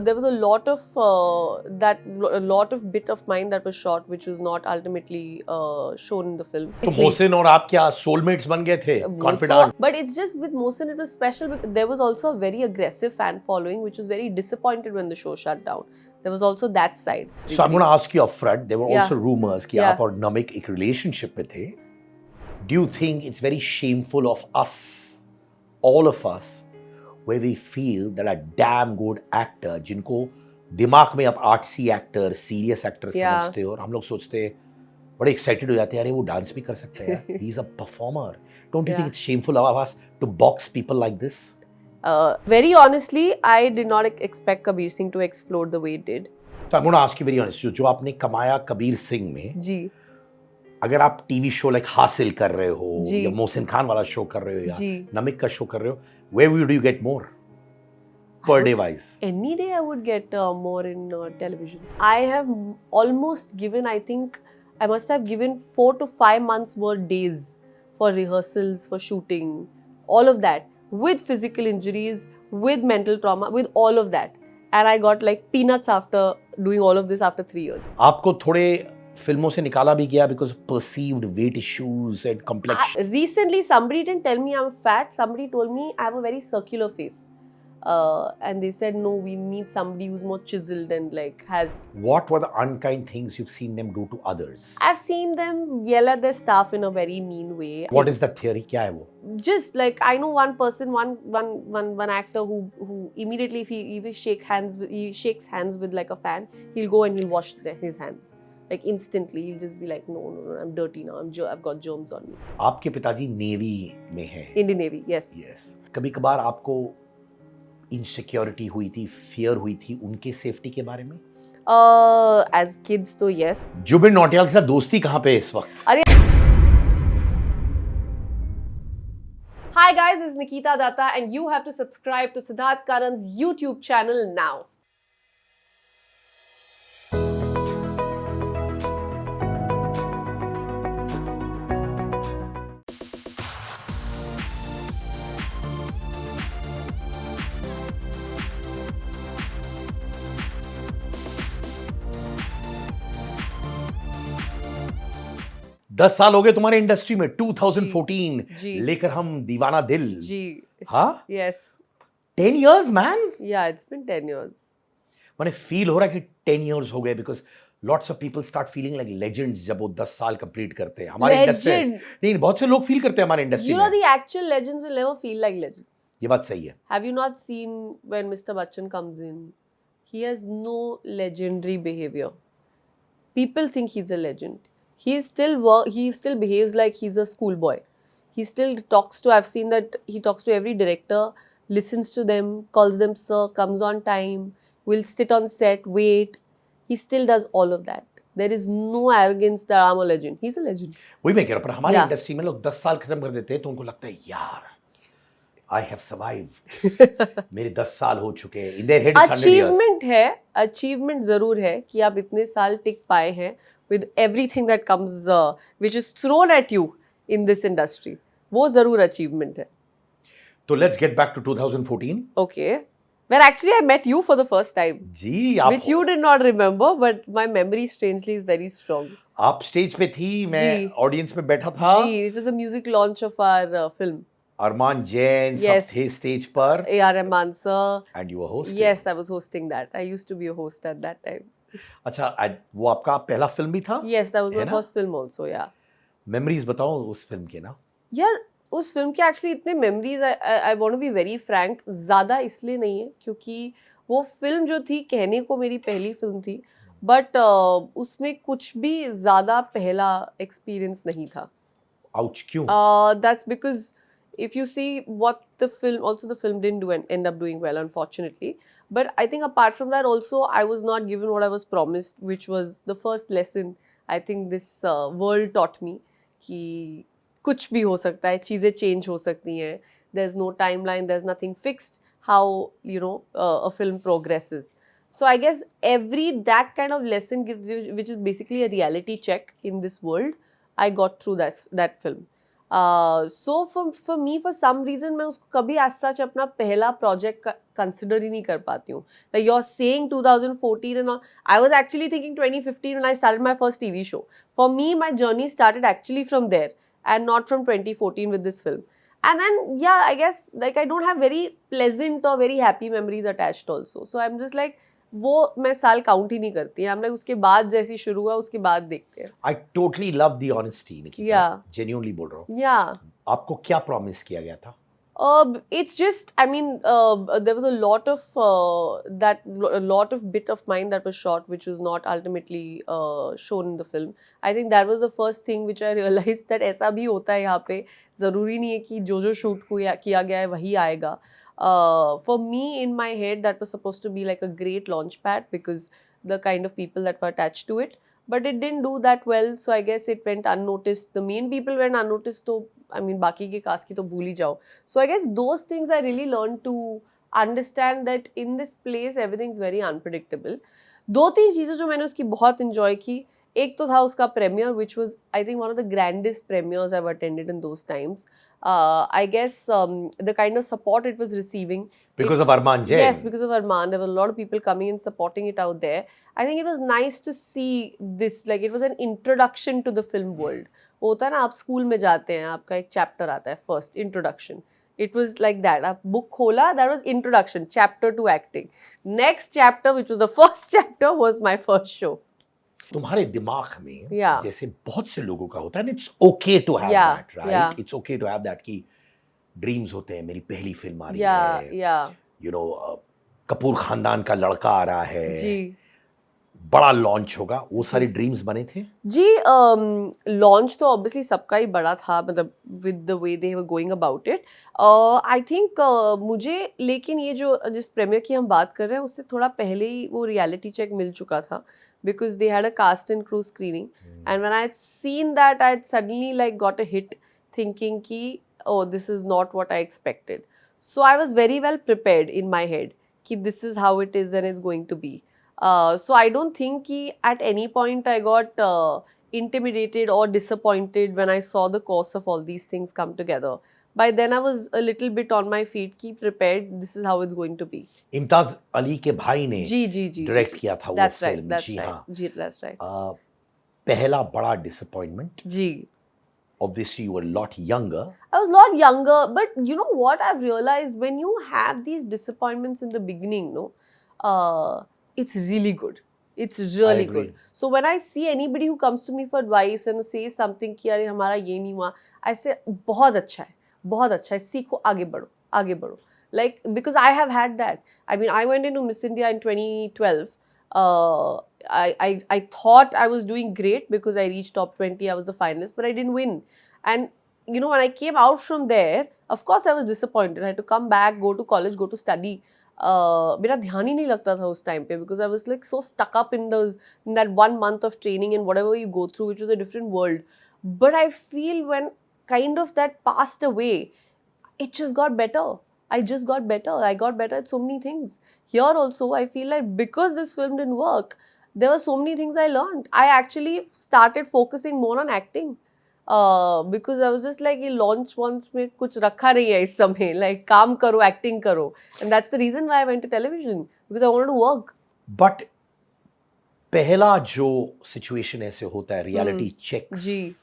there was a lot of bit of mine that was shot, which was not ultimately shown in the film. तो मोहसिन और आप क्या soulmates बन गए थे? Confidant. But it's just with Mohsin, it was special because there was also a very aggressive fan following, which was very disappointed when the show shut down. There was also that side. So I'm going to ask you up front. There were Yeah. also rumors कि Yeah. आप और नमिक एक relationship में थे. Do you think it's very shameful of us, all of us, where we feel that a damn good actor, जिनको दिमाग में आप artsy actor, serious actor Yeah. समझते हो और हम लोग सोचते हैं बड़े excited हो जाते हैं, अरे वो डांस भी कर सकता है यार. He's a performer. Don't you think it's shameful of us to box people like this? Very honestly, I did not expect Kabir Singh to explode the way it did. तो I'm going to ask you very honest. जो आपने कमाया कबीर सिंह में, जी. अगर आप TV show like हासिल कर रहे हो जी. या मोहसिन खान वाला शो कर रहे हो या जी. नमिक का शो कर रहे हो, where would you get more per day wise? Any day I would get more in television. I have almost given, I think, I must have given 4 to 5 months more days for rehearsals, for shooting, all of that, with physical injuries, with mental trauma, with all of that. And I got like peanuts after doing all of this after 3 years. आपको थोड़े फिल्मों से निकाला भी गया because of perceived weight issues and complexion. Recently, somebody didn't tell me I'm fat. Somebody told me I have a very circular face. And they said, no, we need somebody who's more chiseled and like has... What were the unkind things you've seen them do to others? I've seen them yell at their staff in a very mean way. What is the theory? क्या है वो? Just like I know one person, one actor who immediately if he shakes hands with like a fan, he'll go and he'll wash his hands. Like instantly, he'll just be like, no, I'm dirty now. I've got germs on me. आपके पिताजी navy में हैं. Indian Navy, yes. Yes. कभी-कभार आपको insecurity हुई थी, fear हुई थी उनके सेफ्टी के बारे में? As kids, तो yes. जुबिन नौटियाल के साथ दोस्ती कहाँ पे है इस वक्त? अरे Hi guys, this is Nikita Datta and you have to subscribe to Siddharth Karan's YouTube channel now. दस साल हो गए तुम्हारे इंडस्ट्री में. 2014 जी. लेकर हम दीवाना दिल. जी. हाँ? Yes. 10 years man. Yeah, it's been 10 years. मैंने फील हो रहा है कि 10 years हो गए because lots of people start feeling like legends जब वो 10 साल कंप्लीट करते हैं हमारे इंडस्ट्री. नहीं, बहुत से लोग फील करते हैं हमारे इंडस्ट्री में. You know the actual legends will never feel like legends. ये बात सही है. Have you not seen when Mr. Bachchan comes in? He has no legendary behavior. People think he's a legend. He still behaves like he's a schoolboy. He still talks to, I've seen that he talks to every director, listens to them, calls them sir, comes on time, will sit on set, wait. He still does all of that. There is no arrogance that I'm a legend. He's a legend. वही मैं कह रहा हूँ, पर हमारे industry में लोग 10 साल खत्म कर देते हैं तो उनको लगता है यार I have survived. मेरे 10 साल हो चुके हैं. In their head it's 100 years. Achievement है, achievement जरूर है कि आप इतने साल टिक पाए हैं with everything that comes, which is thrown at you in this industry. वो जरूर achievement है. तो let's get back to 2014. Okay. Where actually I met you for the first time. जी, आप Which you did not remember, but my memory strangely is very strong. आप stage पे थी, मैं जी. Audience में बैठा था. जी, it was a music launch of our film. Armaan Jain Yes. सब थे स्टेज पर. A.R. Rahman sir. And you were hosting. Yes, I was hosting that. I used to be a host at that time. अच्छा, वो आपका पहला film भी था? Yes, that was है my ना? first film also, yeah. Memories बताओ उस फिल्म के ना. यार उस फिल्म के एक्चुअली इतने memories I want to be very frank, ज़्यादा इसलिए नहीं है क्योंकि वो फिल्म जो थी कहने को मेरी पहली फिल्म थी, बट उसमें कुछ भी ज़्यादा पहला एक्सपीरियंस नहीं था. आउच, क्यों? That's because if you see what the film, also the film didn't end up doing well, unfortunately. But I think apart from that also, I was not given what I was promised, which was the first lesson I think this world taught me कि कुछ भी हो सकता है, चीज़ें change हो सकती हैं. There's no timeline, there's nothing fixed how, you know, a film progresses. So I guess that kind of lesson, which is basically a reality check in this world, I got through that film. So for me, for some reason, मैं उसको कभी as such अपना पहला project consider ही नहीं कर पाती हूँ. Like you're saying 2014 and all, I was actually thinking 2015 when I started my first TV show. For me, my journey started actually from there and not from 2014 with this film. And then, yeah, I guess like I don't have very pleasant or very happy memories attached also. So I'm just like, वो मैं साल count ही नहीं करती. I'm like उसके बाद जैसी शुरू हुआ उसके बाद देखते हैं. I totally love the honesty, Nikita. Yeah. Genuinely बोल रहा हूँ. Yeah. आपको क्या promise किया गया था? It's just, I mean, there was a lot of bit of mine that was shot, which was not ultimately shown in the film. I think that was the first thing which I realized that ऐसा भी होता है यहाँ पे. ज़रूरी नहीं है कि जो shoot किया गया है वही आएगा. For me, in my head, that was supposed to be like a great launch pad because the kind of people that were attached to it. But it didn't do that well, so I guess it went unnoticed. The main people went unnoticed, so I mean, बाकी के cast की तो भूल ही जाओ. So I guess those things I really learned to understand that in this place everything's very unpredictable. दो तीन चीज़ें जो मैंने उसकी बहुत enjoy की. एक तो था उसका premiere, which was I think one of the grandest premieres I've attended in those times. I guess the kind of support it was receiving. Because of Arman Jain. Yes, because of Arman. There were a lot of people coming and supporting it out there. I think it was nice to see this, like it was an introduction to the film world. होता है ना, आप school में जाते हैं, आपका एक chapter आता है, first introduction. It was like that. आप बुक खोला, that was introduction, chapter to acting. Next chapter, which was the first chapter, was my first show. तुम्हारे दिमाग में Yeah. जैसे बहुत से लोगों का होता है, it's okay to have Yeah, that, right? yeah. It's okay to have that कि ड्रीम्स होते हैं, मेरी पहली फिल्म आ रही Yeah, है, yeah. you know, कपूर खानदान का लड़का आ रहा है, जी. बड़ा लॉन्च होगा, वो सारे ड्रीम्स बने थे? जी, लॉन्च तो ऑब्वियसली सबका ही बड़ा था, मतलब with the way they were going about it. I think मुझे, लेकिन ये जो जिस प्रीमियर की हम बात कर रहे हैं उससे थोड़ा पहले ही वो रियलिटी चेक मिल चुका था, because they had a cast and crew screening. And when I had seen that, I had suddenly like got a hit thinking ki, oh, this is not what I expected. So I was very well prepared in my head ki this is how it is and it's going to be. So I don't think ki at any point I got intimidated or disappointed when I saw the course of all these things come together. By then I was a little bit on my feet, keep prepared, this is how it's going to be. इम्ताज Ali के भाई ने जी direct किया था वो That's right, film. that's ji right. हाँ. जी, that's right. पहला बड़ा disappointment. जी. Obviously, you were a lot younger. I was a lot younger, but you know what I've realized, when you have these disappointments in the beginning, no, it's really good. It's really agree. good. So when I see anybody who comes to me for advice and says something कि अरे हमारा ये नहीं हुआ, I say बहुत अच्छा है, सीखो, आगे बढ़ो. Like, because I have had that. I mean, I went into Miss India in 2012. I thought I was doing great because I reached top 20. I was the finalist, but I didn't win. And you know, when I came out from there, of course I was disappointed. I had to come back, go to college, go to study. मेरा ध्यान ही नहीं लगता था उस time पे, because I was like so stuck up in that 1 month of training and whatever you go through, which was a different world. But I feel when kind of that passed away, it just got better. I got better at so many things. Here also, I feel like because this film didn't work, there were so many things I learned. I actually started focusing more on acting. Because I was just like, ये launch में कुछ रखा नहीं है इस समय, like काम करो, acting करो. And that's the reason why I went to television, because I wanted to work. But पहला जो situation ऐसे होता है, reality checks, जी.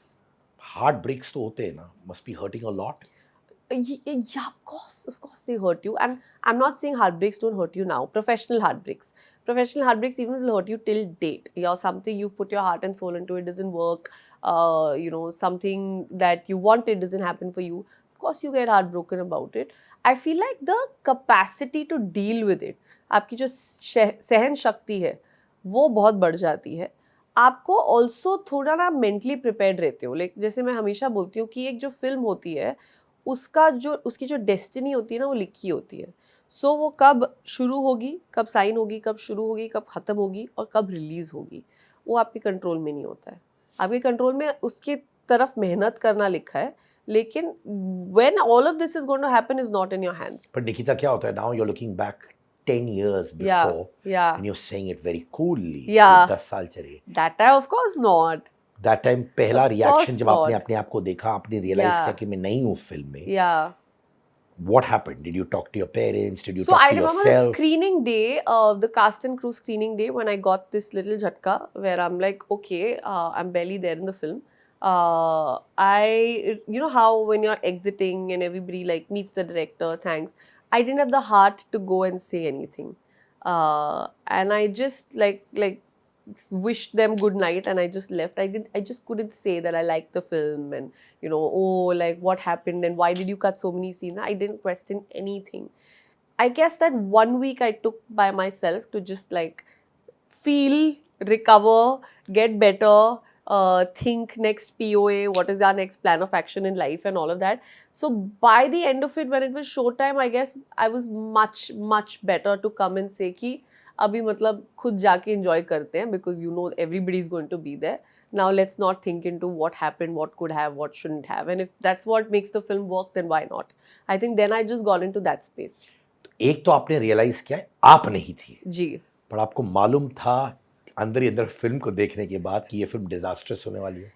heartbreaks तो होते हैं ना, must be hurting a lot. Yeah, of course they hurt you. And I'm not saying heartbreaks don't hurt you now. Professional heartbreaks even will hurt you till date. Or something you've put your heart and soul into, it doesn't work. You know, something that you wanted doesn't happen for you. Of course you get heartbroken about it. I feel like the capacity to deal with it, आपकी जो सहन शक्ति है, वो बहुत बढ़ जाती है. आपको ऑल्सो थोड़ा ना मेंटली प्रिपेयर्ड रहते हो. लाइक जैसे मैं हमेशा बोलती हूँ कि एक जो फिल्म होती है, उसकी जो डेस्टिनी होती है ना, वो लिखी होती है. सो वो कब शुरू होगी, कब साइन होगी, कब शुरू होगी, कब ख़त्म होगी और कब रिलीज़ होगी, वो आपके कंट्रोल में नहीं होता है. आपके कंट्रोल में उसकी तरफ मेहनत करना लिखा है, लेकिन when all of this is going to happen is not in your hands. But Nikita, क्या होता है, now you're looking back 10 years before, Yeah. and you're saying it very coolly. Yeah. 10 साल चले. That I of course not. That time पहला Of reaction course जब आपने not. अपने आप को देखा, आपने रियलाइज Yeah. किया कि मैं नहीं हूँ फिल्म में, Yeah. what happened? Did you talk to your parents? Did you So talk I to remember the yourself? screening day, the cast and crew screening day, when I got this little jhatka where I'm like, okay, I'm barely there in the film. You know how when you're exiting and everybody like meets the director, thanks. I didn't have the heart to go and say anything, and I just wished them good night and I just left. I just couldn't say that I liked the film and oh, like what happened and why did you cut so many scenes. I didn't question anything. I guess that 1 week I took by myself to just like feel, recover, get better, think next POA, what is our next plan of action in life, and all of that. So by the end of it, when it was showtime, I guess I was much better to come and say कि अभी मतलब खुद जाके enjoy करते हैं because everybody is going to be there. Now let's not think into what happened, what could have, what shouldn't have, and if that's what makes the film work, then why not? I think then I just got into that space. एक तो आपने realise किया आप नहीं थी, जी. पर आपको मालूम था अंदर ही अंदर फिल्म को देखने के बाद कि ये फिल्म डिजास्टर्स होने वाली है.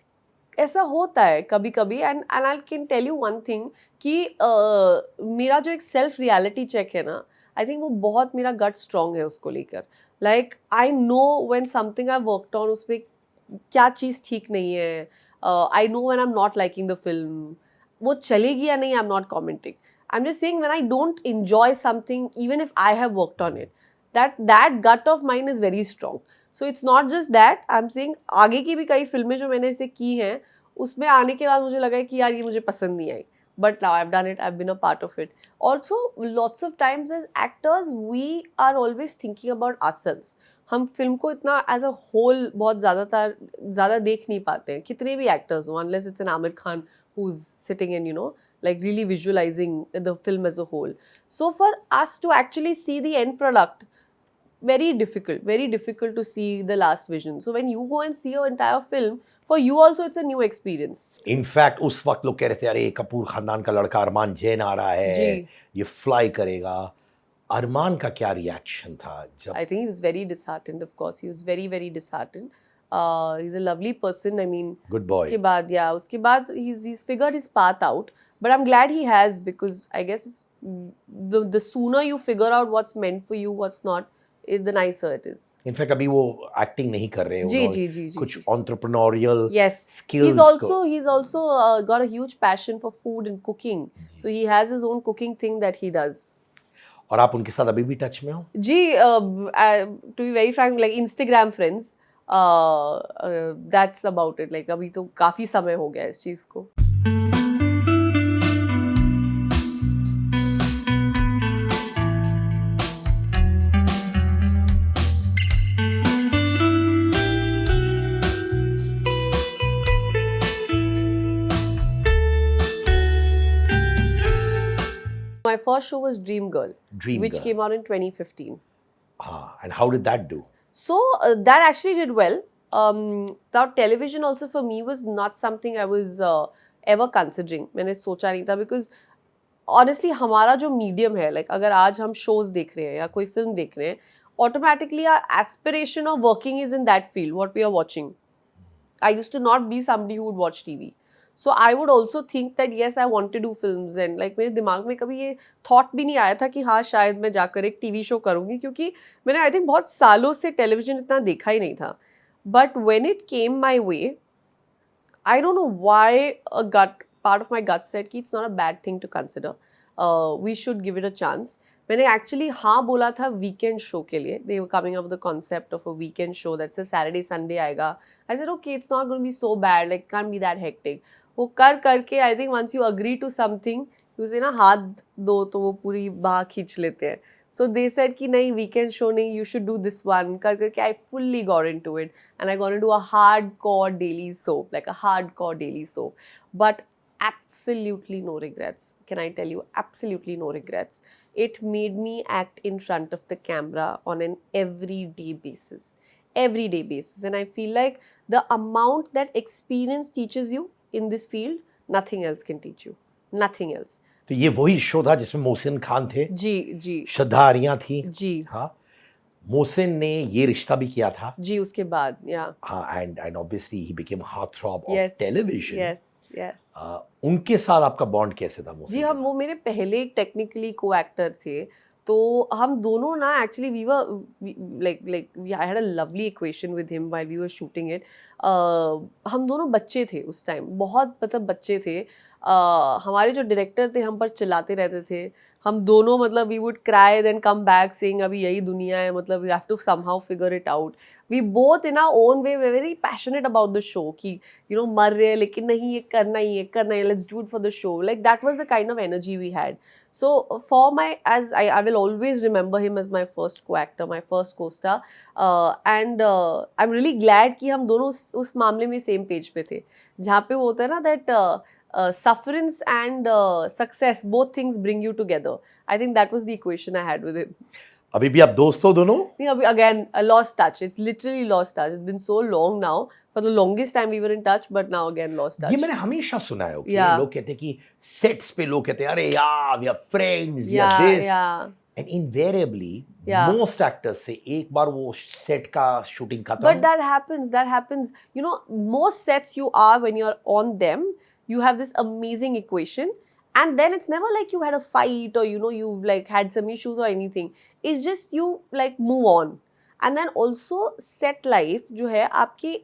ऐसा होता है कभी कभी and I can tell you one thing कि मेरा जो एक सेल्फ रियलिटी चेक है ना, आई थिंक वो बहुत मेरा गट स्ट्रॉन्ग है उसको लेकर. Like I know when something I worked on उसमें क्या चीज़ ठीक नहीं है. I know when I am not liking the film. वो चलेगी या नहीं, I am not commenting. I am just saying when I don't enjoy something even if I have worked on it, that gut of mine is very strong. So it's not just that. I'm saying आगे की भी कई फिल्में जो मैंने ऐसे की हैं उसमें आने के बाद मुझे लगा है कि यार ये मुझे पसंद नहीं आई. But now I've done it. I've been a part of it. Also, lots of times as actors, we are always thinking about ourselves. हम फिल्म को इतना as a whole बहुत ज़्यादा देख नहीं पाते हैं. कितने भी actors हो, unless it's an Amir Khan who's sitting and like really visualizing the film as a whole. So for us to actually see the end product, very difficult to see the last vision. So when you go and see your entire film, for you also it's a new experience. In fact उस वक्त लोग कह रहे थे अरे कपूर खानदान का लड़का अरमान जैन आ रहा है, जी. ये फ्लाई करेगा. अरमान का क्या रिएक्शन था जब? I think he was very disheartened. Of course, he was very disheartened. He's a lovely person. I mean, Good boy. उसके बाद he's figured his path out. But I'm glad he has, because I guess the sooner you figure out what's meant for you, what's not, the nicer it is. In fact अभी वो acting नहीं कर रहे, जी. कुछ entrepreneurial Yes. skills He's also got a huge passion for food and cooking. So he has his own cooking thing that he does. और आप उनके साथ अभी भी टच में हो? जी, to be very frank, like Instagram friends, that's about it. Like अभी तो काफी समय हो गया इस चीज को. My first show was Dream Girl, which came out in 2015. And how did that do? So that actually did well. Now television also for me was not something I was ever considering. मैंने सोचा नहीं था, because honestly हमारा जो medium है, like अगर आज हम shows देख रहे हैं या कोई film देख रहे हैं, automatically our aspiration of working is in that field, what we are watching. I used to not be somebody who would watch TV. So I would also think that yes, I want to do films, and like मेरे दिमाग में कभी ये thought भी नहीं आया था कि हाँ शायद मैं जाकर एक TV show करूँगी, क्योंकि मैंने I think बहुत सालों से television इतना देखा ही नहीं था. But when it came my way, I don't know why part of my gut said कि it's not a bad thing to consider. We should give it a chance. मैंने actually हाँ बोला था weekend show के लिए. They were coming up with the concept of a weekend show that's a Saturday Sunday आएगा. I said okay, it's not going to be so bad, like can't be that hectic. वो करके I think once you agree to something, you say ना हाथ दो तो वो पूरी बाह खींच लेते हैं. So they said कि नहीं weekend show नहीं, you should do this one. करके I fully got into it, and I got into a hardcore daily soap, like a hardcore daily soap. But absolutely no regrets. Can I tell you? Absolutely no regrets. It made me act in front of the camera on an everyday basis. And I feel like the amount that experience teaches you in this field, nothing else can teach you. Nothing else. तो ये वही show था जिसमें मोहसिन खान थे, जी. श्रद्धा आर्या थी. जी. हाँ. मोहसिन ने ये रिश्ता भी किया था. जी उसके बाद हाँ, and obviously he became heartthrob of yes television. yes उनके साथ आपका बॉन्ड कैसे था जी मोहसिन हम के वो मेरे पहले टेक्निकली को एक्टर थे तो हम दोनों ना actually we were like I had a lovely equation with him while we were shooting it हम दोनों बच्चे थे उस टाइम बहुत मतलब बच्चे थे हमारे जो डायरेक्टर थे हम पर चिल्लाते रहते थे हम दोनों मतलब we would cry then come back saying अभी यही दुनिया है मतलब we have to somehow figure it out we both in our own way very passionate about the show कि यू नो मर रहे हैं लेकिन नहीं ये करना ही है let's do it for the show like that was the kind of energy we had so for my as I will always remember him as my first co-actor my first co-star and I'm really glad कि हम दोनों उस मामले में same page पे थे जहाँ पे वो होता है ना that sufferance and success both things bring you together I think that was the equation I had with him अभी भी आप दोस्त हो दोनों? नहीं अभी again I lost touch it's literally lost touch it's been so long now for the longest time we were in touch but now again lost touch ये मैंने हमेशा सुना है. Okay? Yeah. लोग कहते हैं कि सेट्स पे लोग कहते हैं अरे यार we are friends we are yeah this yeah and invariably Yeah. most actors से एक बार वो सेट का शूटिंग खत्म. But that happens. You know, most sets you are when you're on them, you have this amazing equation. And then it's never like you had a fight or, you know, you've like had some issues or anything. It's just you like move on. And then also set life जो है आपकी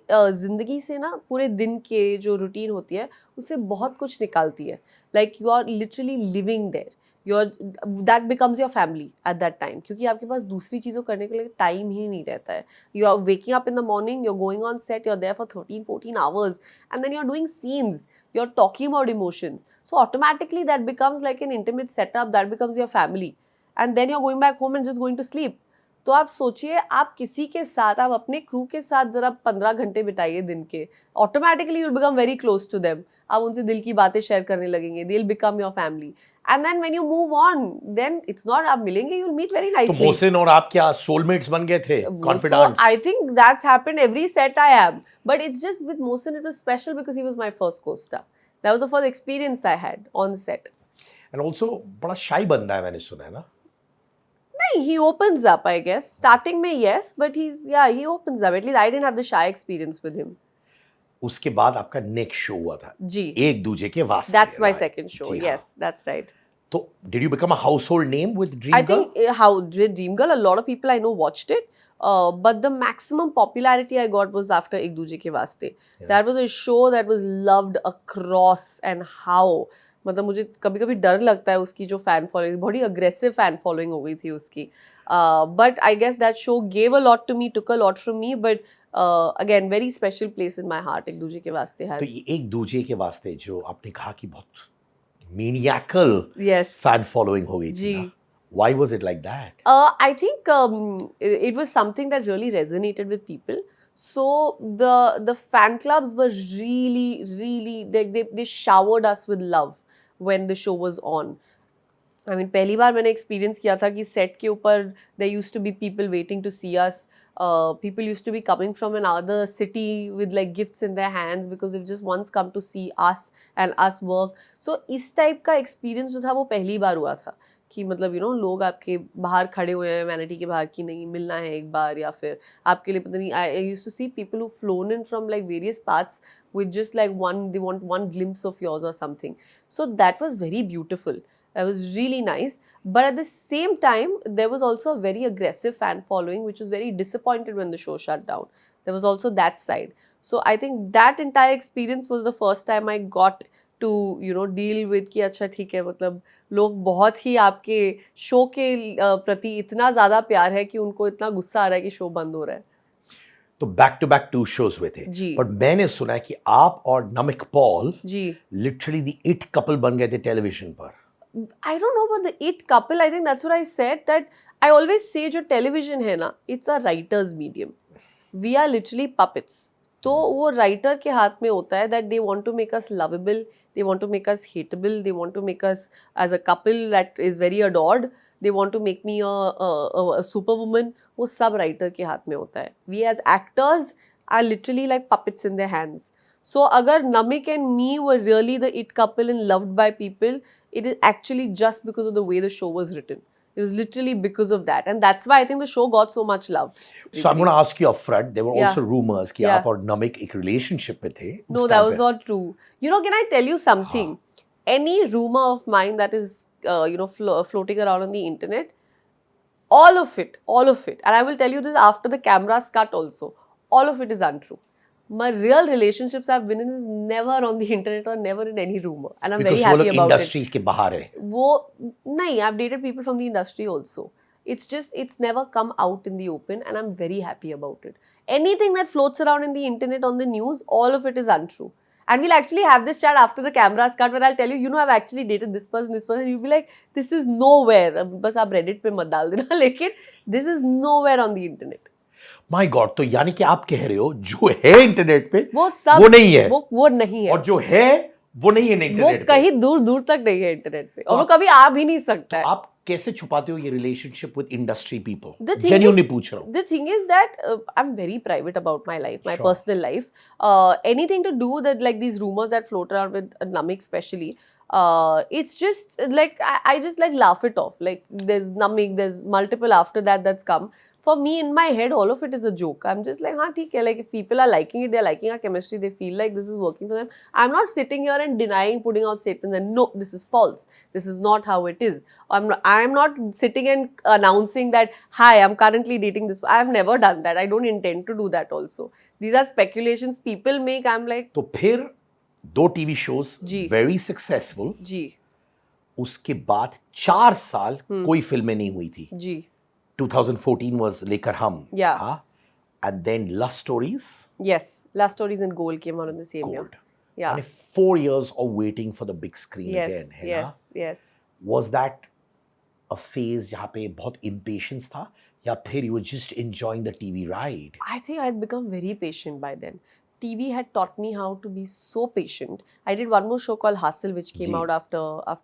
ज़िंदगी से ना पूरे दिन के जो रूटीन होती है उससे बहुत कुछ निकालती है. Like you are literally living there. That becomes your family at that time क्योंकि आपके पास दूसरी चीज़ों करने के लिए टाइम ही नहीं रहता है. You are waking up in the morning, you're going on set, you're there for 13-14 hours and then you're doing scenes, you're talking about emotions. So automatically that becomes like an intimate setup, that becomes your family. And then you're going back home and just going to sleep. तो आप सोचिए आप किसी के साथ आप अपने crew के साथ ज़रा 15 घंटे बिताइए दिन के automatically you will become very close to them आप उनसे दिल की बातें शेयर करने लगेंगे they will become your family and then when you move on then it's not आप मिलेंगे यू विल मीट वेरी तो नाइसली मोहसिन और आप क्या सोलमेट्स बन गए थे? तो confidence. I think that's happened every set I have but it's just with Mohsin it was special because he was my first co-star that was the first experience I had on set and also बड़ा शाई बंदा है मैंने सुना है ना. he opens up I guess starting में yes but he opens up at least I didn't have the shy experience with him उसके बाद आपका नेक्स्ट शो हुआ था जी एक दूजे के वास्ते. that's my right? second show जी हाँ. yes that's right तो did you become a household name with dream I think how did Dream Girl a lot of people I know watched it but the maximum popularity I got was after Ek Duje Ke Vaste. That was a show that was loved across and how मतलब मुझे कभी कभी डर लगता है उसकी जो fan following बड़ी अग्रेसिव फैन फॉलोइंग हो गई थी उसकी but I guess that show gave a lot to me took a lot from me but again very special place in my heart Ek Duje के वास्ते तो हैज ये एक दूजे के वास्ते जो आपने कहा कि बहुत मीनियाकल यस फैन फॉलोइंग हो गई थी जी ना. Why was it like that? I think it was something that really resonated with people. So the fan clubs were really they showered us with love when the show was on. I mean पहली बार मैंने experience किया था कि set के ऊपर there used to be people waiting to see us. People used to be coming from another city with like gifts in their hands because they've just once come to see us and us work. So इस type का experience जो था वो पहली बार हुआ था कि मतलब लोग आपके बाहर खड़े हुए हैं वैनिटी के बाहर कि नहीं मिलना है एक बार या फिर आपके लिए पता नहीं I used to see people who flown in from like various parts with just like they want one glimpse of yours और something so that was very beautiful that was really nice but at the same time there was also a very aggressive fan following which was very disappointed when the show shut down there was also that side so I think that entire experience was the first time I got to deal with कि अच्छा ठीक है मतलब लोग बहुत ही आपके show के प्रति इतना ज़्यादा प्यार है कि उनको इतना गुस्सा आ रहा है कि शो बंद हो रहा है तो बैक टू बैक 2 shows हुए थे जी बट मैंने सुना है कि आप और Namik Paul ji literally the it couple बन गए थे टेलीविजन पर. I don't know about the it couple. I think that's what I said. That I always say, जो television है ना, it's a writer's medium. We are literally puppets. तो वो writer के हाथ में होता है that they want to make us lovable, they want to make us hateable, they want to make us as a couple that is very adored. They want to make me a superwoman. वो सब writer के हाथ में होता है. We as actors are literally like puppets in their hands. So अगर Namik and me were really the it couple and loved by people, it is actually just because of the way the show was written. It was literally because of that, and that's why I think the show got so much love. So I'm going to ask you up front. There were Yeah. also rumors कि Yeah. आप और नमिक एक relationship में थे. No, that was not true. You know, can I tell you something? Any rumor of mine that is, floating around on the internet, all of it, and I will tell you this after the cameras cut also, all of it is untrue. My real relationships I've been in is never on the internet or never in any rumor, and I'm very Because वो happy लोग about industry के बाहर है. it. वो नहीं, I've dated people from the industry also. It's just it's never come out in the open, and I'm very happy about it. Anything that floats around in the internet on the news, all of it is untrue. And we'll actually have this chat after the cameras cut where I'll tell you, you know, I've actually dated this person. You'll be like, this is nowhere. बस आप Reddit पे मत डाल देना, लेकिन this is nowhere on the internet. My God, तो यानी कि आप कह रहे हो जो है इंटरनेट पे वो सब वो नहीं है, वो नहीं है, और जो है वो नहीं है इंटरनेट पे, वो कहीं दूर दूर तक नहीं है इंटरनेट पे, और वो कभी आ भी नहीं सकता है. आप कैसे छुपाते हो ये relationship with industry people? The thing genuinely is- पूछ रहा हूँ. The thing is that I'm very private about my life, my Sure. personal life. Anything to do that, like these rumors that float around with Namik especially, it's just like I just like laugh it off. Like there's Namik, there's multiple after that that's come. For me, in my head, all of it is a joke. I'm just like, हाँ ठीक है. Like if people are liking it, they're liking our chemistry. They feel like this is working for them. I'm not sitting here and denying, putting out statements and no, this is false. This is not how it is. I'm not sitting and announcing that hi, I'm currently dating this. I've never done that. I don't intend to do that. Also, these are speculations people make. I'm like, तो फिर दो TV shows जी. Very successful. जी उसके बाद 4 साल कोई फिल्में नहीं हुई थी. जी 2014 was लेकर हम. Yeah. हाँ? And then Lust Stories, yes. Last Stories and Gold came out in the same year. Gold. Yeah. And 4 years of waiting for the big screen Yes. again. है ना? Yes. Yes. Was that a phase जहाँ पे बहुत impatience था, या फिर you were just enjoying the TV ride? I think I'd become very patient by then. TV had taught me how to be so patient. I did one more show called Hustle, which came ji. out after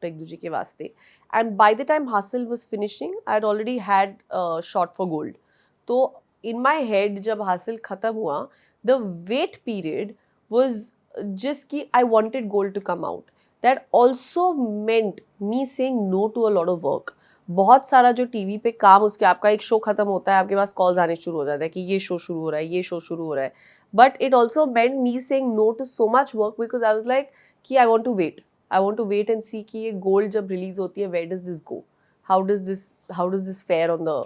Ek Duje Ke Vaste. And by the time Hustle was finishing, I'd already had shot for Gold. So in my head, जब Hustle खत्म हुआ, the wait period was just कि I wanted Gold to come out. That also meant me saying no to a lot of work. बहुत सारा जो TV पे काम, उसके आपका एक शो खत्म होता है, आपके पास कॉल्स आने शुरू हो जाते हैं कि ये शो शुरू हो रहा है, ये शो शुरू हो रहा है. But it also meant me saying no to so much work because I was like कि I want to wait and see कि ये गोल्ड जब रिलीज होती है, where does this go, how does this fare on the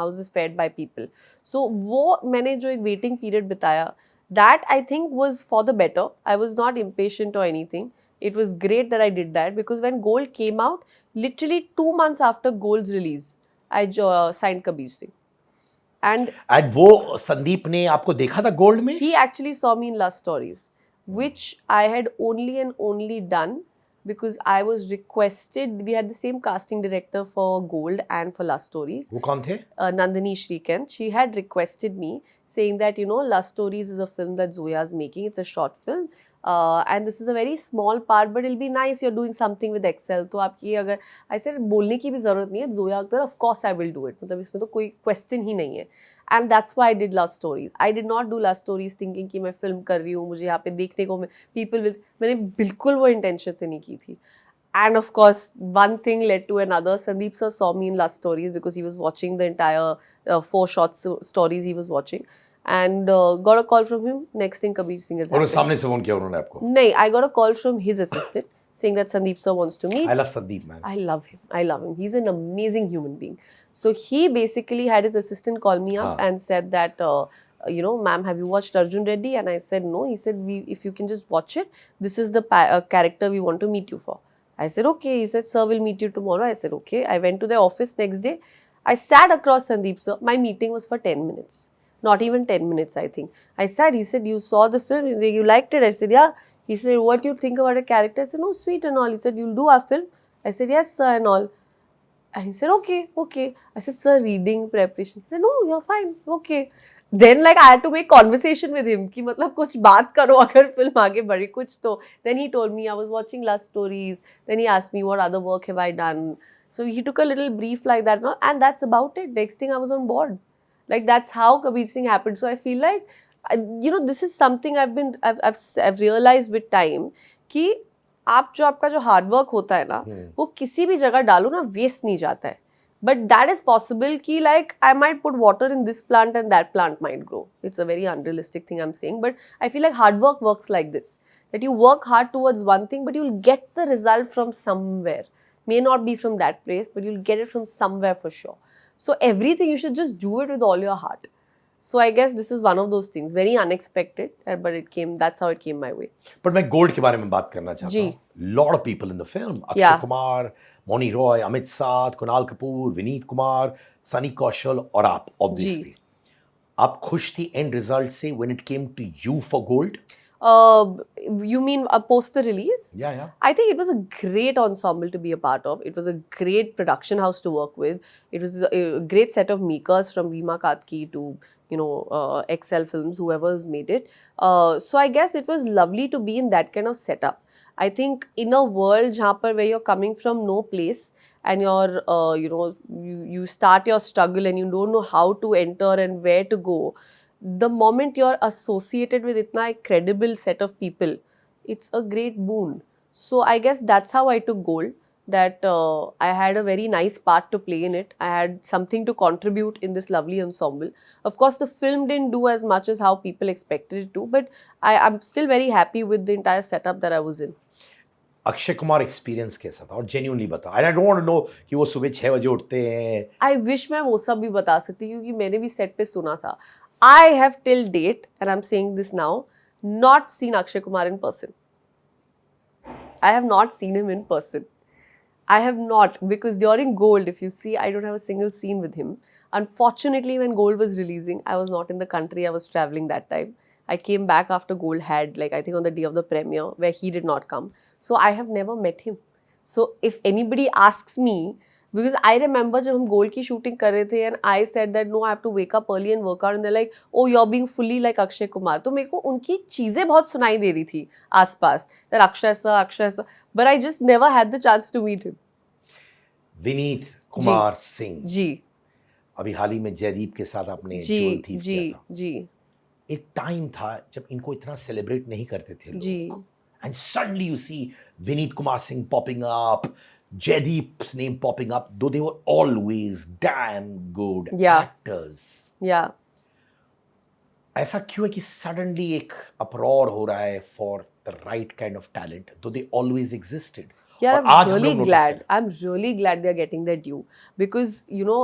how is this fared by people. So वो मैंने जो एक वेटिंग पीरियड बिताया, that I think was for the better. I was not impatient or anything. It was great that I did that because when Gold came out, literally 2 months after Gold's release, I signed Kabir Singh. And And वो संदीप ने आपको देखा था gold में? he actually saw me in Lust Stories, which I had only and only done because I was requested. We had the same casting director for Gold and for Lust Stories. वो कौन थे? Nandini Shrikant. She had requested me saying that, Lust Stories is a film that Zoya is making. It's a short film. And this is a very small part, but it'll be nice. You're doing something with Excel. तो आपकी अगर I said बोलने की भी ज़रूरत नहीं है. Zoya Akhtar, of course I will do it. मतलब इसमें तो कोई question ही नहीं है. And that's why I did Lust Stories. I did not do Lust Stories thinking कि मैं film कर रही हूँ, मुझे यहाँ पे देखने को people will. मैंने बिल्कुल वो intention से नहीं की थी. And of course, one thing led to another. Sandeep sir saw me in Lust Stories because he was watching the entire 4 short stories he was watching. And got a call from him. Next thing, Kabir Singh has और happened. सामने से phone किया उन्होंने आपको? No, I got a call from his assistant saying that Sandeep sir wants to meet. I love Sandeep, man. I love him. I love him. He's an amazing human being. So he basically had his assistant call me up and said that, ma'am, have you watched Arjun Reddy? And I said, no. He said, if you can just watch it, this is the character we want to meet you for. I said, okay. He said, sir, we'll meet you tomorrow. I said, okay. I went to the office next day. I sat across Sandeep sir. My meeting was for 10 minutes. Not even 10 minutes, I think. I sat, he said, you saw the film, you liked it? I said, yeah. He said, what do you think about a character? I said, no, sweet and all. He said, you'll do our film? I said, yes, sir, and all. And he said, okay. I said, sir, reading, preparation. He said, no, you're fine, okay. Then I had to make conversation with him कि मतलब कुछ बात करो अगर film आगे बढ़े कुछ तो. Then he told me I was watching Lust Stories. Then he asked me what other work have I done. So he took a little brief like that and that's about it. Next thing I was on board. Like that's how Kabir Singh happened. So I feel like, this is something I've realized with time कि आपका जो hard work होता है ना, वो किसी भी जगह डालो ना waste नहीं जाता है. But that is possible ki like I might put water in this plant and that plant might grow. It's a very unrealistic thing I'm saying, but I feel like hard work works like this, that you work hard towards one thing but you'll get the result from somewhere. May not be from that place, but you'll get it from somewhere for sure. So everything you should just do it with all your heart. So I guess this is one of those things, very unexpected, but it came, that's how it came my way. पर मैं gold के बारे में बात करना चाहता जी. हूँ. Lot of people in the film. Akshay Yeah. Kumar, Mouni Roy, Amit Sadh, Kunal Kapoor, Vineet Kumar, Sunny कौशल और आप obviously. आप खुश थी end result से when it came to you for gold? You mean a poster release? Yeah, yeah. I think it was a great ensemble to be a part of. It was a great production house to work with. It was a great set of makers from Veema Katki to, you know, Excel Films, whoever's made it. So I guess it was lovely to be in that kind of setup. I think in a world jhaan par where you're coming from no place and you're, you know, you start your struggle and you don't know how to enter and where to go. The moment you're associated with itna a credible set of people, it's a great boon. So I guess that's how I took gold, that I had a very nice part to play in it. I had something to contribute in this lovely ensemble. Of course, the film didn't do as much as how people expected it to, but I'm still very happy with the entire setup that I was in. Akshay Kumar experience कैसा था और genuinely बता. I don't want to know कि वो सुबह 6 बजे उठते हैं. आई विश मैं वो सब भी बता सकती, क्योंकि मैंने भी सेट पे सुना था. I have till date, and I'm saying this now, not seen Akshay Kumar in person. I have not seen him in person. I have not, because during Gold, if you see, I don't have a single scene with him. Unfortunately, when Gold was releasing, I was not in the country. I was traveling that time. I came back after Gold had, like, I think on the day of the premiere, where he did not come. So I have never met him. So if anybody asks me, because I remember जब हम gold की shooting कर रहे थे and I said that no, I have to wake up early and work out, and they're like, oh, you're being fully like Akshay Kumar. तो मेरे को उनकी चीज़ें बहुत सुनाई दे रही थी आसपास, that Akshay sir, but I just never had the chance to meet him. Vineet Kumar Singh ji. अभी हाल ही में जयदीप के साथ आपने जी ज्वेल थीफ जी किया था. जी एक टाइम था जब इनको इतना सेलिब्रेट नहीं करते थे लोग. जी. And suddenly you see Vineet Kumar Singh popping up, Jaideep's name popping up, though they were always damn good actors. Yeah. ऐसा क्यों है कि suddenly एक uproar हो रहा है for the right kind of talent, though they always existed? Yeah, और आज I'm हम really लोग notice glad. करें. I'm really glad they're getting their due, because you know,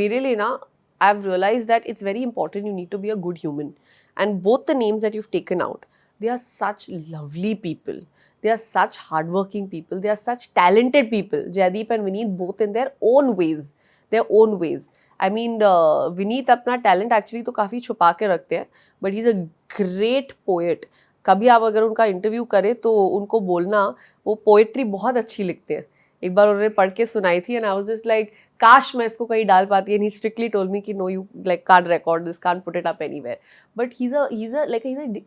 मेरे लिए ना, I've realized that it's very important. You need to be a good human, and both the names that you've taken out, they are such lovely people. They are such hardworking people. They are such talented people. Jaideep and Vineet, both in their own ways. Their own ways. I mean, Vineet अपना talent actually तो काफ़ी छुपा के रखते हैं, but he's a great poet. कभी आप अगर उनका इंटरव्यू करें तो उनको बोलना, वो पोएट्री बहुत अच्छी लिखते हैं. एक बार उन्होंने पढ़ के सुनाई थी, and I was just like, काश मैं इसको कहीं डाल पाती. And he strictly told me कि no, you like can't record this, can't put it up anywhere. But he's a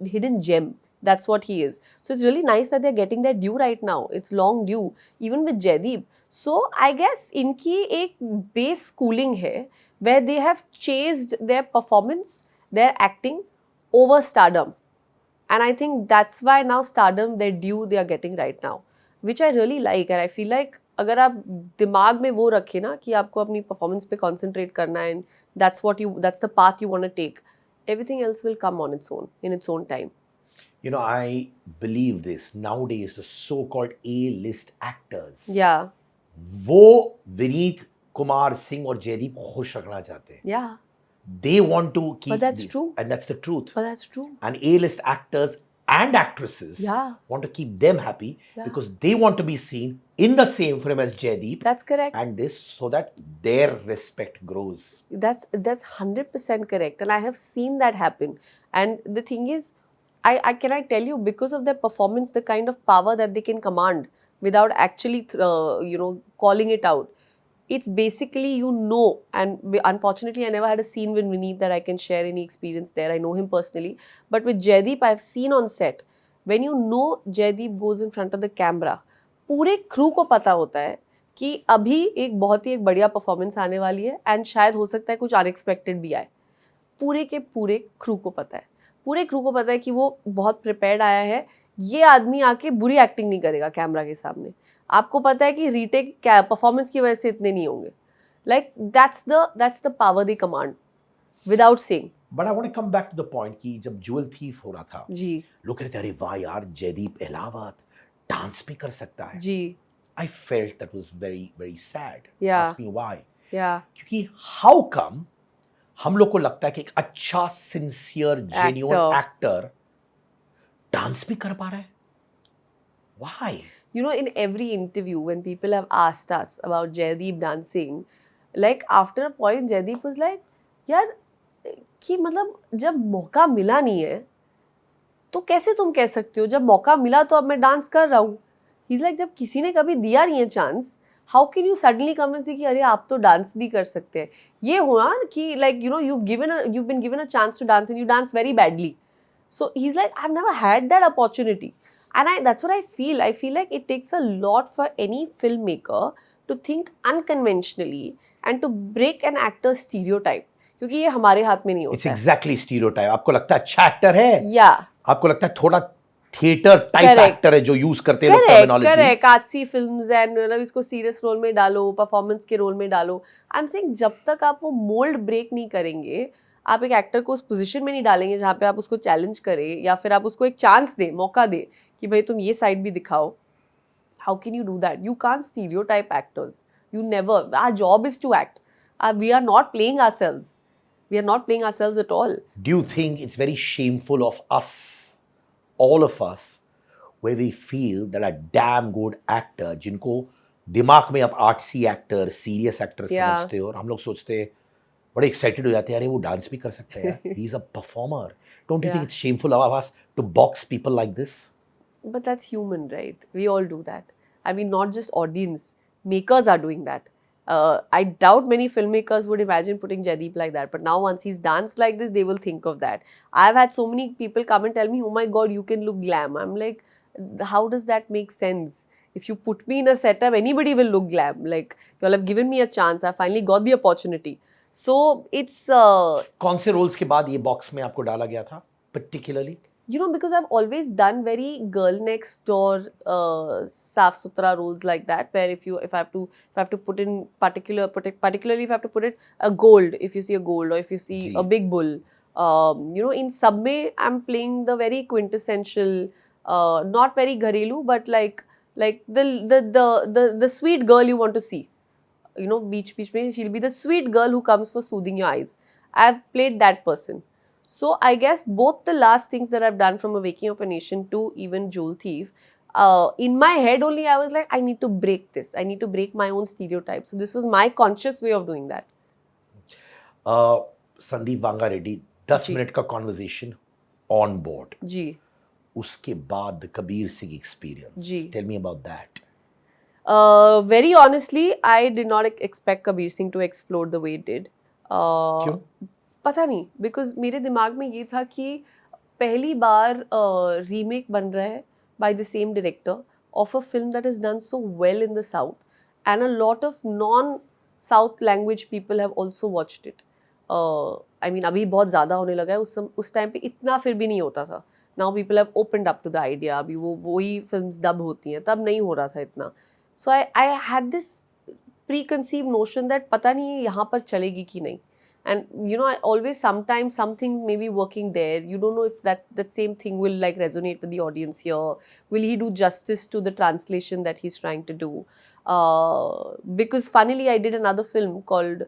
hidden gem. That's what he is. So it's really nice that they're getting their due right now. It's long due, even with Jaideep. So I guess इनकी एक base schooling है where they have chased their performance, their acting over stardom. And I think that's why now stardom, their due, they are getting right now, which I really like. And I feel like अगर आप दिमाग में वो रखें ना कि आपको अपनी performance पे concentrate करना है, and that's the path you want to take, everything else will come on its own, in its own time. You know, I believe this. Nowadays, the so-called A-list actors, Yeah. वो विनीत कुमार सिंह और जयदीप को खुश रखना चाहते हैं. Yeah. They want to keep. But that's true. And that's the truth. But that's true. And A-list actors and actresses Yeah. want to keep them happy Yeah. because they want to be seen in the same frame as Jaideep That's correct. and this, so that their respect grows. That's 100% correct. And I have seen that happen. And the thing is, I can I tell you, because of their performance, the kind of power that they can command without actually, calling it out. It's basically, and unfortunately, I never had a scene with Vineet that I can share any experience there. I know him personally. But with Jaideep, I've seen on set, when you know Jaideep goes in front of the camera, पूरे crew को पता होता है कि अभी एक बहुत ही एक बढ़िया परफॉर्मेंस आने वाली है, एंड शायद हो सकता है कुछ अनएक्सपेक्टेड भी आए. पूरे के पूरे क्रू को पता है. पूरे क्रू को पता है कि वो बहुत प्रिपेयर्ड आया है. ये आदमी आके बुरी एक्टिंग नहीं करेगा कैमरा के सामने. आपको पता है कि रीटेक परफॉर्मेंस की वजह से इतने नहीं होंगे. Like that's the power they command without saying. But I want to come back to the point कि जब ज्वेल थीफ हो रहा था जी लोग कहते अरे वाह यार जयदीप अहलावत डांस भी कर सकता है. जी I felt that was very very sad. Yeah. Ask me why. yeah क्योंकि how come हम लोग को लगता है कि एक अच्छा सिंसियर जेन्युइन एक्टर डांस भी कर पा रहा है. Why? You know, in every interview when people have asked us about Jaideep dancing, like after a point Jaideep was like, यार कि मतलब जब मौका मिला नहीं है तो कैसे तुम कह सकते हो जब मौका मिला तो अब मैं डांस कर रहा हूँ. He's like जब किसी ने कभी दिया नहीं है chance, how can you suddenly come and से कि अरे आप तो डांस भी कर सकते हैं. ये हुआ कि like you know you've been given a chance to dance and you dance very badly. So he's like, I've never had that opportunity. And that's what I feel. I feel like it takes a lot for any filmmaker to think unconventionally and to break an actor's stereotype. क्योंकि ये हमारे हाथ में नहीं It's होता है. exactly stereotype. आपको लगता है अच्छा एक्टर है, Yeah. आपको लगता है थोड़ा थिएटर टाइप Correct. एक्टर है जो यूज करते हैं लोग Correct, टर्मिनोलॉजी. correct. आजसी फिल्म्स एंड मतलब इसको सीरियस रोल में डालो, परफॉर्मेंस के रोल में डालो. आई एम सेइंग जब तक आप वो मोल्ड ब्रेक नहीं करेंगे, आप एक एक्टर को उस पोजीशन में नहीं डालेंगे जहाँ पे आप उसको चैलेंज करें या फिर आप उसको एक चांस दे, मौका दे कि भाई तुम ये साइड भी दिखाओ. How can you do that? You can't stereotype actors. You never. Our job is to act. We are not playing ourselves. We are not playing ourselves at all. Do you think it's very shameful of us, all of us, where we feel that a damn good actor, जिनको दिमाग में आप artsy actor, serious actor Yeah. समझते हो और हम लोग सोचते हैं बड़े एक्साइटेड हो जाते हैं अरे वो डांस भी कर सकते हैं. He is a performer. Don't you think Yeah. it's shameful of us to box people like this? But that's human, right? We all do that. I mean, not just audience. Makers are doing that. I doubt many filmmakers would imagine putting Jaideep like that. But now once he's danced like this, they will think of that. I've had so many people come and tell me, oh my God, you can look glam. I'm like, how does that make sense? If you put me in a setup, anybody will look glam. Like, you all have given me a chance. I finally got the opportunity. So, it's... कौन से roles के बाद ये box में आपको डाला गया था particularly? You know, because I've always done very girl next door saaf suthra roles like that, where if I have to put in particularly if I have to put it a gold, if you see a gold or if you see Ji. a big bull, you know, in Sab mein I'm playing the very quintessential, not very gharelu, but like the sweet girl you want to see. You know, beach mein she'll be the sweet girl who comes for soothing your eyes. I've played that person. So I guess both the last things that I've done from A Waking of a Nation to even Jewel Thief, in my head only I was like, I need to break this. I need to break my own stereotype. So this was my conscious way of doing that. Sandeep Vanga Reddy 10 जी. Minute का conversation on board. जी. उसके बाद Kabir Singh experience. जी. Tell me about that. Very honestly, I did not expect Kabir Singh to explode the way it did. क्यों? पता नहीं, because मेरे दिमाग में ये था कि पहली बार रीमेक बन रहा है by the same director of a film that is done so well in the south and a lot of non south language people have also watched it. I mean अभी बहुत ज़्यादा होने लगा है, उस टाइम पे इतना फिर भी नहीं होता था. Now people have opened up to the idea. अभी वही फिल्म्स डब होती हैं, तब नहीं हो रहा था इतना. So I had this preconceive notion that पता नहीं है यहाँ पर चलेगी कि नहीं. And you know, I always sometimes something may be working there. You don't know if that same thing will like resonate with the audience here. Will he do justice to the translation that he's trying to do? Because funnily, I did another film called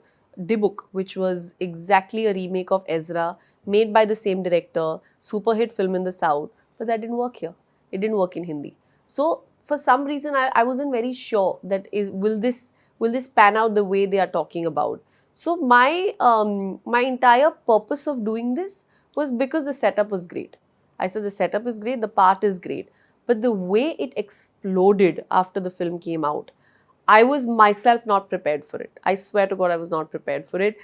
Dibuk, which was exactly a remake of Ezra, made by the same director, super hit film in the South, but that didn't work here. It didn't work in Hindi. So for some reason, I wasn't very sure that will this pan out the way they are talking about. So my entire purpose of doing this was because the setup was great. I said the setup is great, the part is great, but the way it exploded after the film came out, I was myself not prepared for it. I swear to God, I was not prepared for it.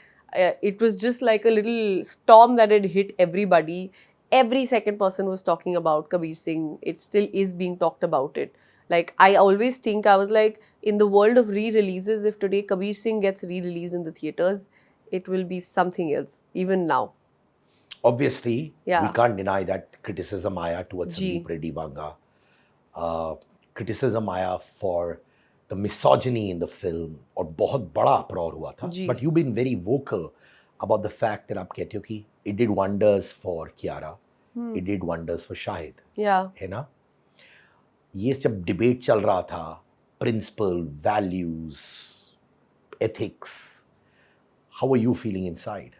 It was just like a little storm that had hit everybody. Every second person was talking about Kabir Singh. It still is being talked about it. Like, I always think, I was like, in the world of re-releases, if today Kabir Singh gets re-released in the theatres, it will be something else, even now. Obviously, Yeah. we can't deny that criticism आया towards जी. Sandeep Reddy Vanga. Criticism आया for the misogyny in the film और बहुत बड़ा अपरोर हुआ था. जी. But you've been very vocal about the fact that आप कहते हो कि it did wonders for Kiara, it did wonders for Shahid. Yeah. है ना? ये जब डिबेट चल रहा था, principle, values, ethics, how are you feeling inside?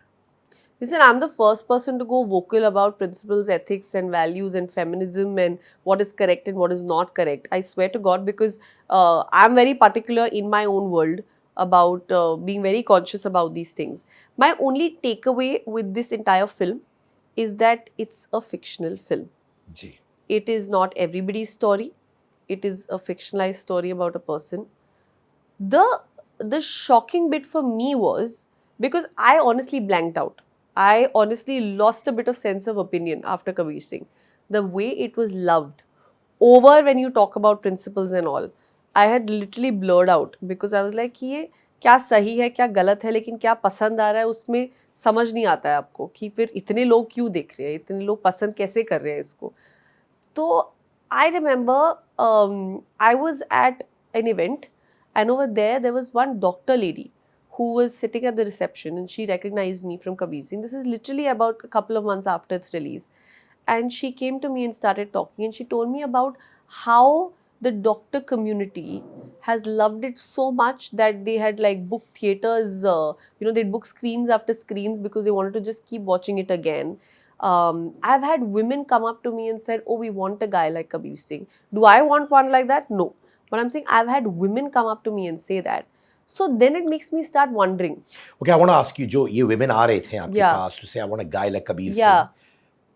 Listen, I'm the first person to go vocal about principles, ethics, and values, and feminism, and what is correct and what is not correct. I swear to God, because I'm very particular in my own world about being very conscious about these things. My only takeaway with this entire film is that it's a fictional film. Ji. It is not everybody's story. It is a fictionalized story about a person. The shocking bit for me was because I honestly blanked out. I honestly lost a bit of sense of opinion after Kabir Singh. The way it was loved over when you talk about principles and all, I had literally blurred out because I was like कि ये क्या सही है क्या गलत है लेकिन क्या पसंद आ रहा है उसमें समझ नहीं आता है आपको कि फिर इतने लोग क्यों देख रहे हैं इतने लोग पसंद कैसे कर रहे हैं इसको. तो I remember I was at an event and over there was one doctor lady who was sitting at the reception and she recognized me from Kabir Singh. This is literally about a couple of months after its release. And she came to me and started talking and she told me about how the doctor community has loved it so much that they had like booked theaters, they'd book screens after screens because they wanted to just keep watching it again. I've had women come up to me and said, oh, we want a guy like Kabir Singh. Do I want one like that? No. But I'm saying I've had women come up to me and say that. So then it makes me start wondering. Okay, I want to ask you, जो ये women आ रहे थे आपके Yeah. Pass to say I want a guy like Kabir Yeah. Singh.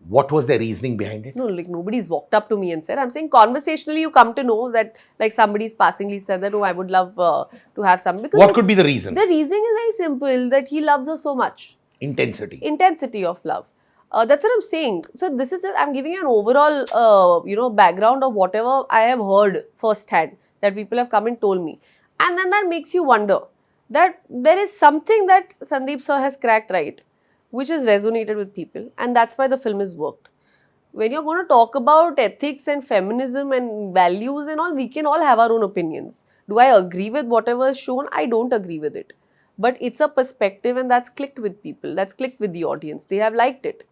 What was their reasoning behind it? No, like nobody's walked up to me and said. I'm saying conversationally you come to know that like somebody's passingly said that, oh, I would love to have some. Because What could be the reason? the reason is very simple, that he loves her so much. Intensity. Intensity of love. That's what I'm saying. So this is just, I'm giving you an overall, background of whatever I have heard firsthand that people have come and told me. And then that makes you wonder that there is something that Sandeep sir has cracked right, which has resonated with people. And that's why the film has worked. When you're going to talk about ethics and feminism and values and all, we can all have our own opinions. Do I agree with whatever is shown? I don't agree with it. But it's a perspective and that's clicked with people. That's clicked with the audience. They have liked it.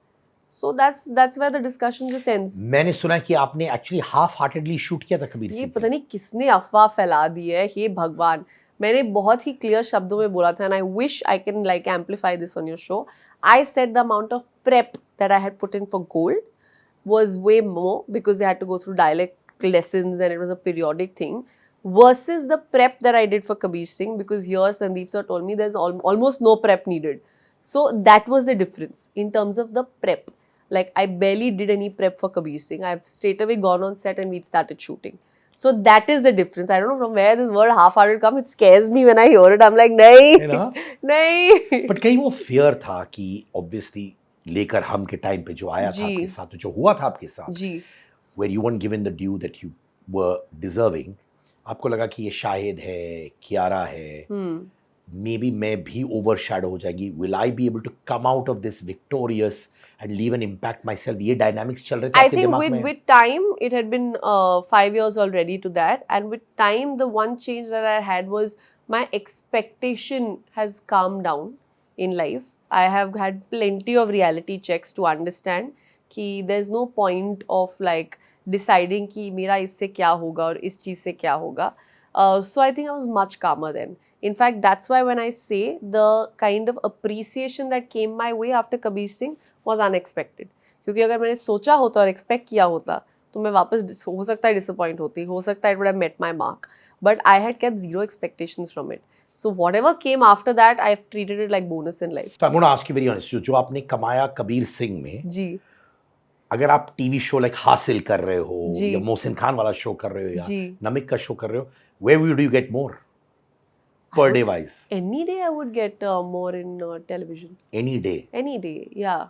So that's where the discussion just ends. मैंने सुना कि आपने actually half-heartedly shoot किया था कबीर ये सिंह पता नहीं किसने अफवाह फैला दी है, हे भगवान. मैंने बहुत ही क्लियर शब्दों में बोला था and I wish I can like amplify this on your show. I said the amount of prep that I had put in for Gold was way more because they had to go through dialect lessons and it was a periodic thing versus the prep that I did for Kabir Singh because here Sandeep sir told me there's almost no prep needed. So that was the difference in terms of the prep. Like I barely did any prep for Kabir Singh. I've straight away gone on set and we'd started shooting. So that is the difference. I don't know from where this word half-hearted come. It scares me when I hear it. I'm like, nahi, है ना? nahi. But कहीं वो fear था कि obviously लेकर हम के time पे जो आया था जी. आपके साथ जो हुआ था आपके साथ जी. where you weren't given the due that you were deserving, आपको लगा कि ये शाहिद है, कियारा है, maybe मैं भी overshadow हो जाएगी. Will I be able to come out of this victorious and leave an impact myself? ये dynamics चल रहे थे I आपके think दिमाग में? with time, it had been 5 years already to that. And with time, the one change that I had was my expectation has calmed down in life. I have had plenty of reality checks to understand कि there's no point of like deciding कि मेरा इससे क्या होगा और इस चीज़ से क्या होगा. So I think I was much calmer then. In fact, that's why when I say the kind of appreciation that came my way after Kabir Singh was unexpected. क्योंकि अगर मैंने सोचा होता और expect किया होता तो मैं वापस हो सकता है disappoint होती, हो सकता है it would have met my mark. But I had kept zero expectations from it. So whatever came after that, I've treated it like bonus in life. तो I'm going to ask you very honest, जो आपने कमाया कबीर सिंह में, जी. अगर आप TV show like हासिल कर रहे हो जी. या मोहसिन खान वाला शो कर रहे हो या जी. नमिक का शो कर रहे हो, where would you get more per day wise? Any day I would get more in television. Any day. Any day, yeah.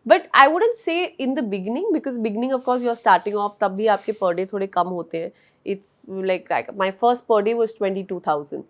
But I wouldn't say in the beginning because beginning of course you're starting off तब भी आपके per day थोड़े कम होते हैं. It's like my first per day was 22,000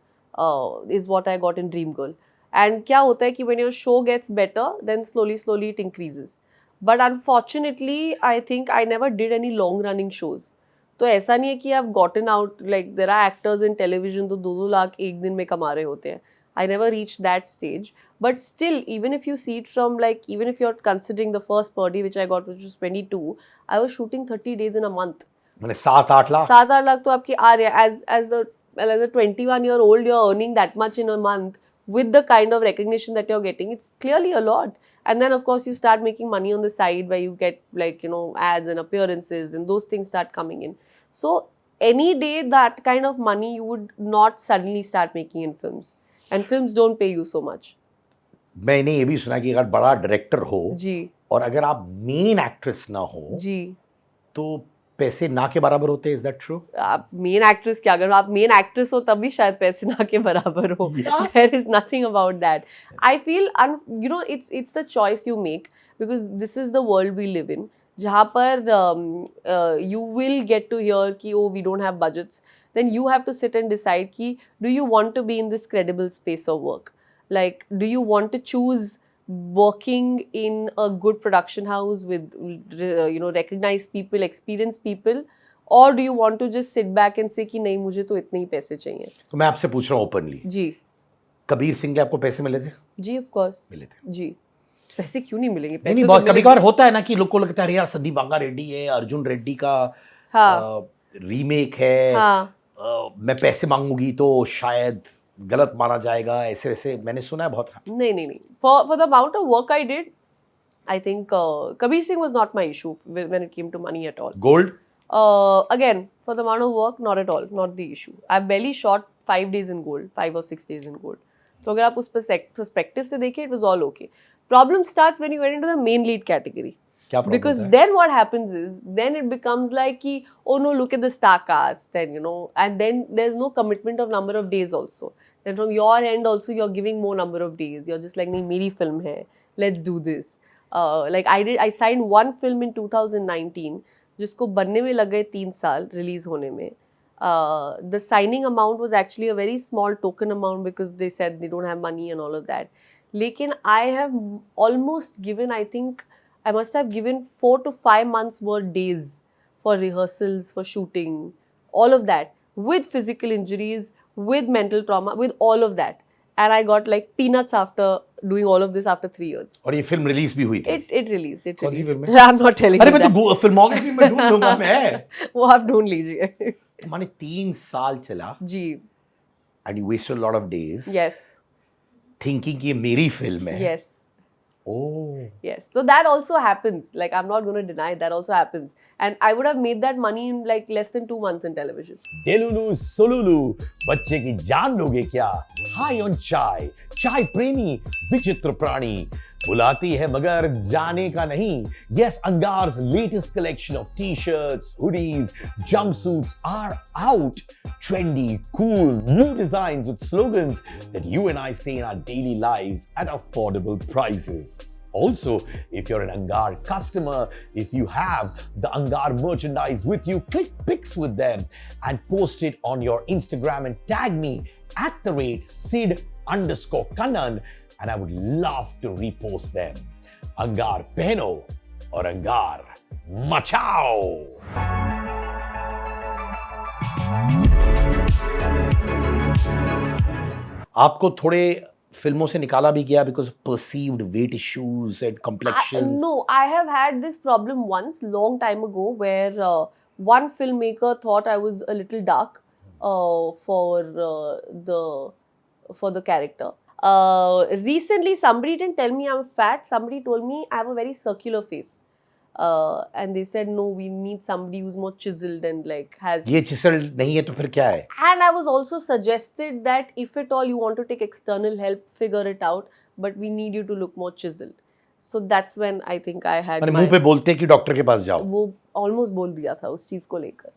is what I got in Dream Girl. And क्या होता है कि when your show gets better then slowly it increases. But unfortunately I think I never did any long running shows. तो ऐसा नहीं है कि I've gotten out, like there are actors in television तो 2-2 लाख एक दिन में कमा रहे होते हैं. I never reached that stage. But still, even if you see it from like, even if you're considering the first Purdy which I got, which was 22, I was shooting 30 days in a month. मैंने 7-8 लाख 7-8 लाख तो आपकी आ रहे हैं. As a 21-year-old, you're earning that much in a month with the kind of recognition that you're getting. It's clearly a lot. And then, of course, you start making money on the side where you get like, you know, ads and appearances and those things start coming in. So, any day that kind of money you would not suddenly start making in films. And films don't pay you so much. मैंने ये भी सुना कि अगर बड़ा director हो जी और अगर आप मेन एक्ट्रेस ना हो जी तो पैसे ना के बराबर होते हैं. Is that true? आप मेन एक्ट्रेस क्या, अगर आप मेन एक्ट्रेस हो तभी शायद पैसे ना के बराबर हो. There is nothing about that. I feel you know, it's the choice you make, because this is the world we live in, जहाँ पर you will get to hear कि oh we don't have budgets. Then you have to sit and decide कि do you want to be in this credible space of work? Like, do you want to choose working in a good production house with you know, recognized people, experienced people, or do you want to just sit back and say कि नहीं मुझे तो इतने ही पैसे चाहिए. तो मैं आपसे पूछ रहा हूँ ओपनली, जी कबीर सिंह के आपको पैसे मिले थे? जी ऑफ कोर्स मिले थे. जी. पैसे क्यों नहीं मिलेंगे? नहीं पैसे नहीं, तो बहुत कभी मिलेंगे. कभार होता है ना कि लोग को लगता है यार संदीप वांगा रेड्डी है, अर्जुन रेड्डी का हाँ रीमेक है, हाँ मैं पैसे मांगूंगी तो शायद गलत माना जाएगा, ऐसे वैसे मैंने सुना है बहुत. नहीं नहीं नहीं. For the amount of work I did, I think Kabir Singh was not my issue when it came to money at all. Gold Again, for the amount of work, not at all, not the issue. I've barely shot 5 days in gold, 5 or 6 days in gold. So अगर आप उस perspective से देखें, it was all okay. Problem starts when you get into the main lead category. क्या problem Because होता है? then what happens is, then it becomes like कि oh no, look at the star cast, and you know, and then there's no commitment of number of days also. Then from your end also, you're giving more number of days. You're just like नहीं मेरी film है, let's do this. Like I signed one film in 2019 जिसको बनने में लग गए 3 साल release होने में. The signing amount was actually a very small token amount because they said they don't have money and all of that. लेकिन I have almost given, I think I must have given 4 to 5 months worth days for rehearsals, for shooting, all of that, with physical injuries, with mental trauma, with all of that. And I got like peanuts after doing all of this after 3 years. और ये film release भी हुई थी. It released. कौन सी film I'm not telling अरे you मैं that. तो filmography में ढूंढ लूंगा मैं. वो आप ढूंढ लीजिए. माने 3 साल चला जी. and you wasted a lot of days Yes. thinking कि ये मेरी फिल्म है. Yes. Oh. Yes. So that also happens. Like, I'm not going to deny that also happens. And I would have made that money in like less than 2 months in television. डेलुलू सोलुलू बच्चे की जान लोगे क्या? High on चाय, चाय प्रेमी विचित्र प्राणी बुलाती है मगर जाने का नहीं. Yes, Angar's latest collection of t-shirts, hoodies, jumpsuits are out. Trendy, cool, new designs with slogans that you and I say in our daily lives at affordable prices. Also, if you're an Angar customer, if you have the Angar merchandise with you, click pics with them and post it on your Instagram and tag me at @Sid_Kannan and I would love to repost them. Angar pehno और Angar मचाओ. आपको थोड़े फिल्मों से निकाला भी गया because of perceived weight issues and complexions. No, I have had this problem once, long time ago, where one filmmaker thought I was a little dark for the character. Recently, somebody didn't tell me I'm fat. Somebody told me I have a very circular face. And they said, no, we need somebody who's more chiseled and like has... ये chiseled नहीं है तो फिर क्या है? And I was also suggested that if at all you want to take external help, figure it out. But we need you to look more chiseled. So that's when I think I had मैंने मुंह पे बोलते हैं कि doctor के पास जाओ. वो almost बोल दिया था उस चीज को लेकर.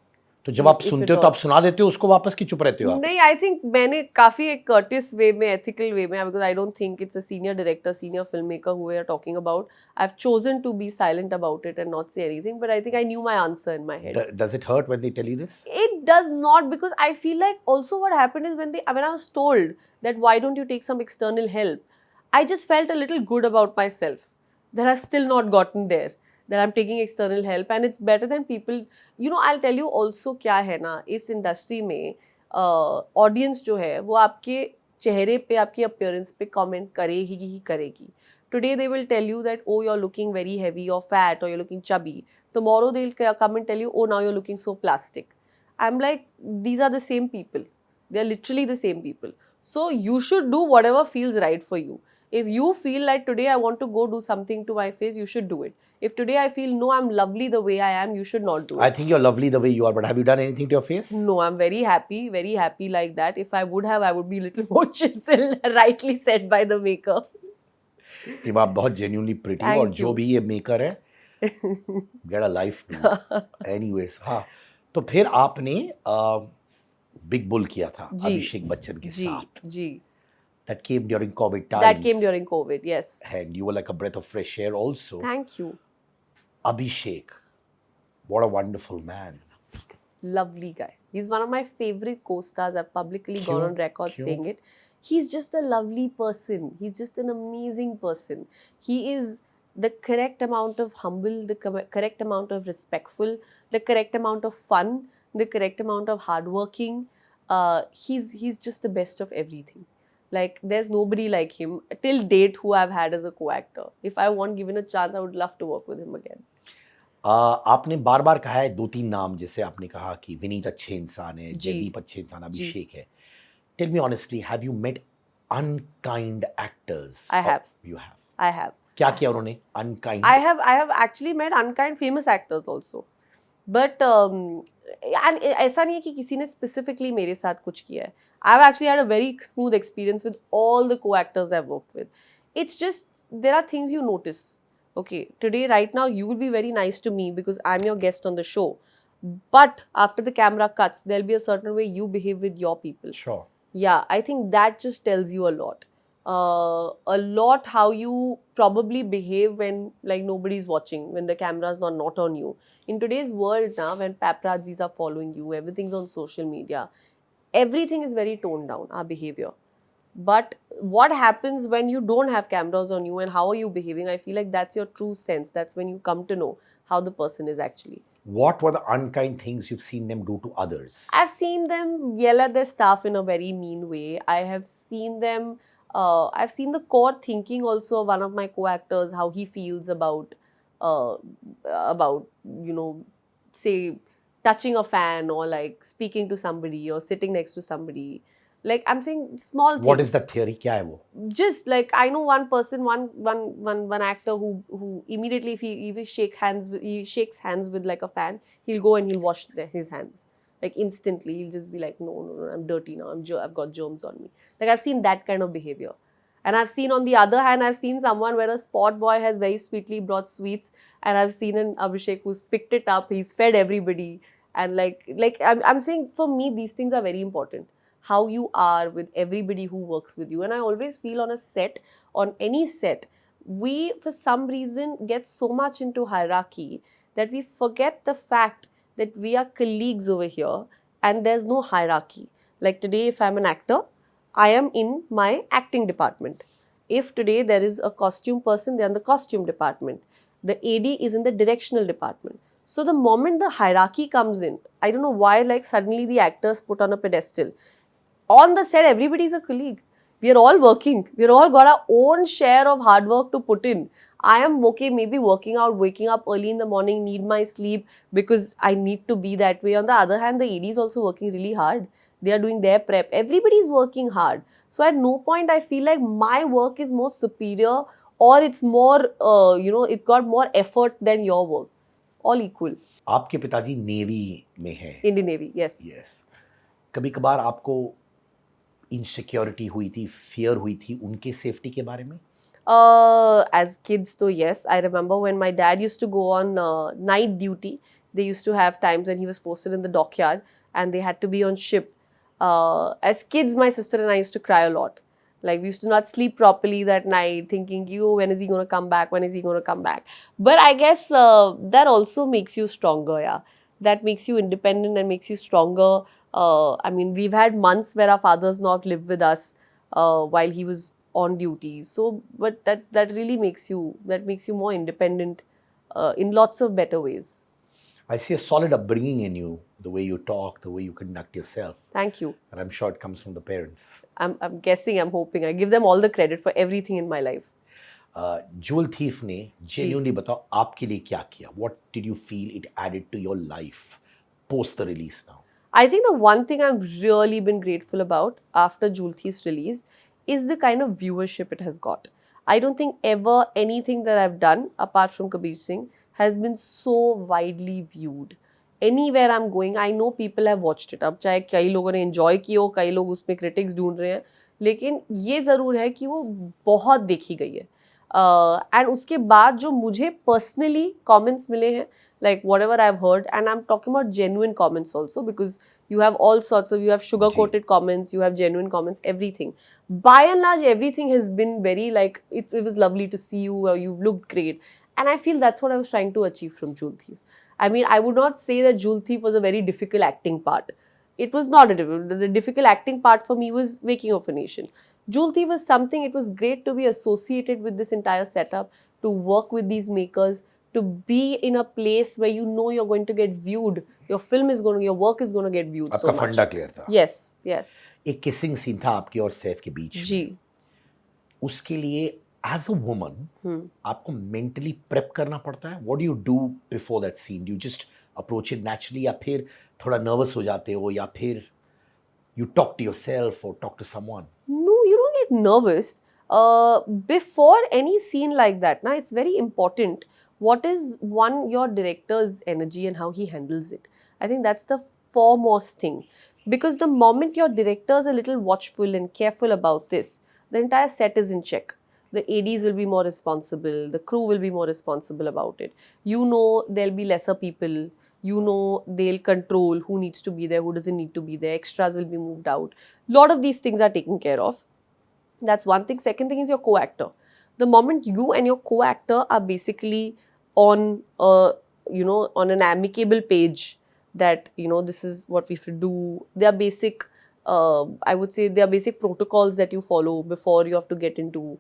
तो जब आप सुनते हो तो आप सुना देते हो उसको वापस कि चुप रहते हो आप? नहीं, आई थिंक मैंने काफी एक कर्टिस वे में, एथिकल वे में, because I don't think it's a senior director, senior film maker who we are talking about. I have chosen to be silent about it and not say anything, but I think I knew my answer in my head. Does it hurt when they tell you this? It does not, because I feel like also what happened is when I was told that why don't you take some external help, I just felt a little good about myself that I've still not gotten there. that I'm taking external help, and it's better than people. I'll tell you also क्या है ना, इस industry में audience जो है वो आपके चेहरे पे, आपकी अपीयरेंस पे कमेंट करेगी ही करेगी. Today they will tell you that, oh, you're looking very heavy or fat, or you're looking chubby. Tomorrow they'll come and tell you, oh, now you're looking so plastic. I'm like, these are the same people. They're literally the same people. So you should do whatever feels right for you. If you feel like today I want to go do something to my face, you should do it. If today I feel no, I'm lovely the way I am, you should not do it. I think you're lovely the way you are, but have you done anything to your face? No, I'm very happy like that. If I would have, I would be a little more chiseled, rightly said by the maker. कि आप बहुत genuinely pretty Thank और you. जो भी ये maker है get a life too. Anyways, हाँ, तो फिर आपने बिग बुल किया था जी, अभिषेक बच्चन के जी, साथ. जी. That came during COVID times. That came during COVID, yes. And you were like a breath of fresh air also. Thank you. Abhishek, what a wonderful man. Lovely guy. He's one of my favorite co-stars. I've publicly Cute, gone on record cute. saying it. He's just a lovely person. He's just an amazing person. He is the correct amount of humble, the correct amount of respectful, the correct amount of fun, the correct amount of hardworking. He's just the best of everything. Like, there's nobody like him till date who I've had as a co-actor. If I want given a chance, I would love to work with him again. आपने बार बार कहा है दो तीन नाम, जैसे आपने कहा कि विनीत अच्छे इंसान है, जी. जयदीप अच्छे इंसान, अभिषेक है. Tell me honestly, have you met unkind actors? I have. You have. I have. क्या किया उन्होंने unkind? I have actually met unkind famous actors also. But and ऐसा नहीं है कि किसी ने specifically मेरे साथ कुछ किया है. I've actually had a very smooth experience with all the co-actors I've worked with. It's just, there are things you notice. Okay, today, right now, you will be very nice to me because I'm your guest on the show. But after the camera cuts, there'll be a certain way you behave with your people. Sure. Yeah, I think that just tells you a lot. A lot how you probably behave when like nobody's watching, when the camera's not on you. In today's world now, when paparazzis are following you, everything's on social media, everything is very toned down, our behavior. But what happens when you don't have cameras on you and how are you behaving? I feel like that's your true sense. That's when you come to know how the person is actually. What were the unkind things you've seen them do to others? I've seen them yell at their staff in a very mean way. I have seen them, I've seen the core thinking also of one of my co-actors, how he feels about, say, touching a fan or like speaking to somebody or sitting next to somebody. Like, I'm saying small things. What is the theory? क्या है वो? Just like, I know one person, one actor who immediately, if he shakes hands with like a fan, he'll go and he'll wash his hands. Like instantly, he'll just be like, no, I'm dirty now. I've got germs on me. Like, I've seen that kind of behavior. And I've seen, on the other hand, I've seen someone where a sport boy has very sweetly brought sweets, and I've seen an Abhishek who's picked it up, he's fed everybody. And like I'm saying, for me, these things are very important. How you are with everybody who works with you. And I always feel on a set, on any set, we for some reason get so much into hierarchy that we forget the fact that we are colleagues over here and there's no hierarchy. Like today, if I'm an actor, I am in my acting department. If today there is a costume person, they're in the costume department. The AD is in the directional department. So the moment the hierarchy comes in, I don't know why, like suddenly the actors put on a pedestal. On the set, everybody is a colleague. We are all working. We are all got our own share of hard work to put in. I am okay, maybe working out, waking up early in the morning, need my sleep because I need to be that way. On the other hand, the AD is also working really hard. They are doing their prep. Everybody is working hard. So at no point I feel like my work is more superior or it's more, it's got more effort than your work. All equal. आपके पिताजी navy में हैं. Indian Navy, yes. Yes. कभी कभार आपको insecurity हुई थी, fear हुई थी उनके सेफ्टी के बारे में? As kids, though, yes. I remember when my dad used to go on night duty, they used to have times when he was posted in the dockyard and they had to be on ship. As kids, my sister and I used to cry a lot. Like, we used to not sleep properly that night, thinking, when is he going to come back? When is he going to come back? But I guess that also makes you stronger, yeah. That makes you independent and makes you stronger. I mean, we've had months where our fathers not lived with us while he was on duty. So, but that really makes you more independent in lots of better ways. I see a solid upbringing in you, the way you talk, the way you conduct yourself. Thank you. And I'm sure it comes from the parents. I'm guessing, I'm hoping. I give them all the credit for everything in my life. Jewel Thief ने genuinely बताओ आपके लिए क्या किया? What did you feel it added to your life post the release now? I think the one thing I've really been grateful about after Jewel Thief's release is the kind of viewership it has got. I don't think ever anything that I've done apart from Kabir Singh has been so widely viewed. Anywhere I'm going, I know people have watched it. अब चाहे कई लोगों ने enjoy की हो, कई लोग उसमें critics ढूंढ रहे हैं, लेकिन ये ज़रूर है कि वो बहुत देखी गई है. And उसके बाद जो मुझे personally comments मिले हैं, like whatever I've heard, and I'm talking about genuine comments also, because you have all sorts of, you have sugar coated comments, you have genuine comments, everything. By and large, everything has been very like, it was lovely to see you, you've looked great. And I feel that's what I was trying to achieve from Jewel Thief. I mean, I would not say that Jewel Thief was a very difficult acting part. It was not a difficult. The difficult acting part for me was Waking of a Nation. Jewel Thief was something, it was great to be associated with this entire setup, to work with these makers, to be in a place where you know you're going to get viewed. Your film is going to, your work is going to get viewed so आपका much. फंडा clear था. Yes, yes. एक kissing scene था आपके और सैफ के बीच. जी. उसके लिए एज अ वुमन आपको मेंटली प्रेप करना पड़ता है. What do you do before that scene? Do you just approach it naturally, या फिर थोड़ा नर्वस हो जाते हो, या फिर you talk to yourself or talk to someone? No, you don't get nervous. Before any scene like that, now it's very important. What is one, your director's energy and how he handles it? I think that's the foremost thing. Because the moment your director is a little watchful and careful about this, the entire set is in check. The ADs will be more responsible, the crew will be more responsible about it. You know there'll be lesser people. You know they'll control who needs to be there, who doesn't need to be there. Extras will be moved out. Lot of these things are taken care of. That's one thing. Second thing is your co-actor. The moment you and your co-actor are basically on on an amicable page that, this is what we have to do. There are basic, I would say, there are basic protocols that you follow before you have to get into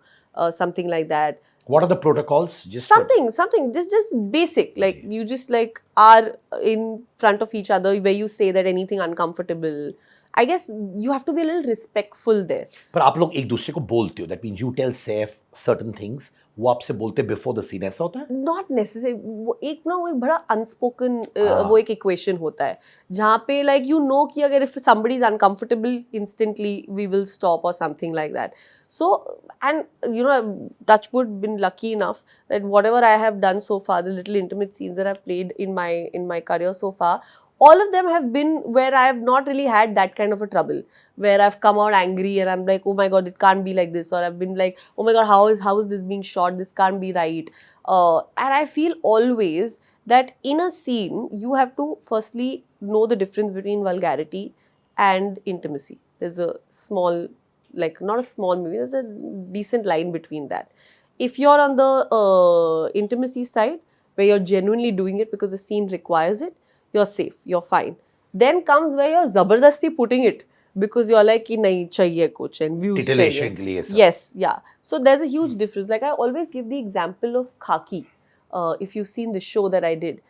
something like that. What are the protocols? Just Something, just basic. Like you just like are in front of each other where you say that anything uncomfortable. I guess you have to be a little respectful there. पर आप लोग एक दूसरे को बोलते हो. That means you tell Saif certain things. वो आपसे बोलते before the scene, ऐसा होता है? Not necessary. वो एक बड़ा unspoken वो एक equation होता है जहाँ पे like कि अगर if somebody is uncomfortable, instantly we will stop or something like that. So, and touchwood, been lucky enough that whatever I have done so far, the little intimate scenes that I've played in my career so far, all of them have been where I have not really had that kind of a trouble, where I've come out angry and I'm like, oh my god, it can't be like this, or I've been like, oh my god, how is this being shot? This can't be right. And I feel always that in a scene, you have to firstly know the difference between vulgarity and intimacy. There's a small, not a small movie, there's a decent line between that. If you're on the intimacy side, where you're genuinely doing it because the scene requires it, you're safe, you're fine. Then comes where you're zabardasti putting it because you're like ki nahi chahiye kuch and views Titillation के chahiye. लिए सब. Yes, yeah. So there's a huge difference. Like I always give the example of Khaki. If you've seen the show that I did,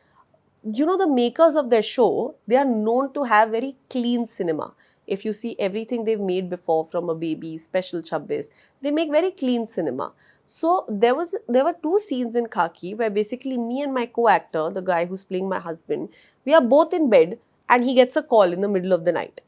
the makers of their show, they are known to have very clean cinema. If you see everything they've made before, from A Baby, Special 26, they make very clean cinema. So there were two scenes in Khaki where basically me and my co-actor, the guy who's playing my husband, we are both in bed and he gets a call in the middle of the night.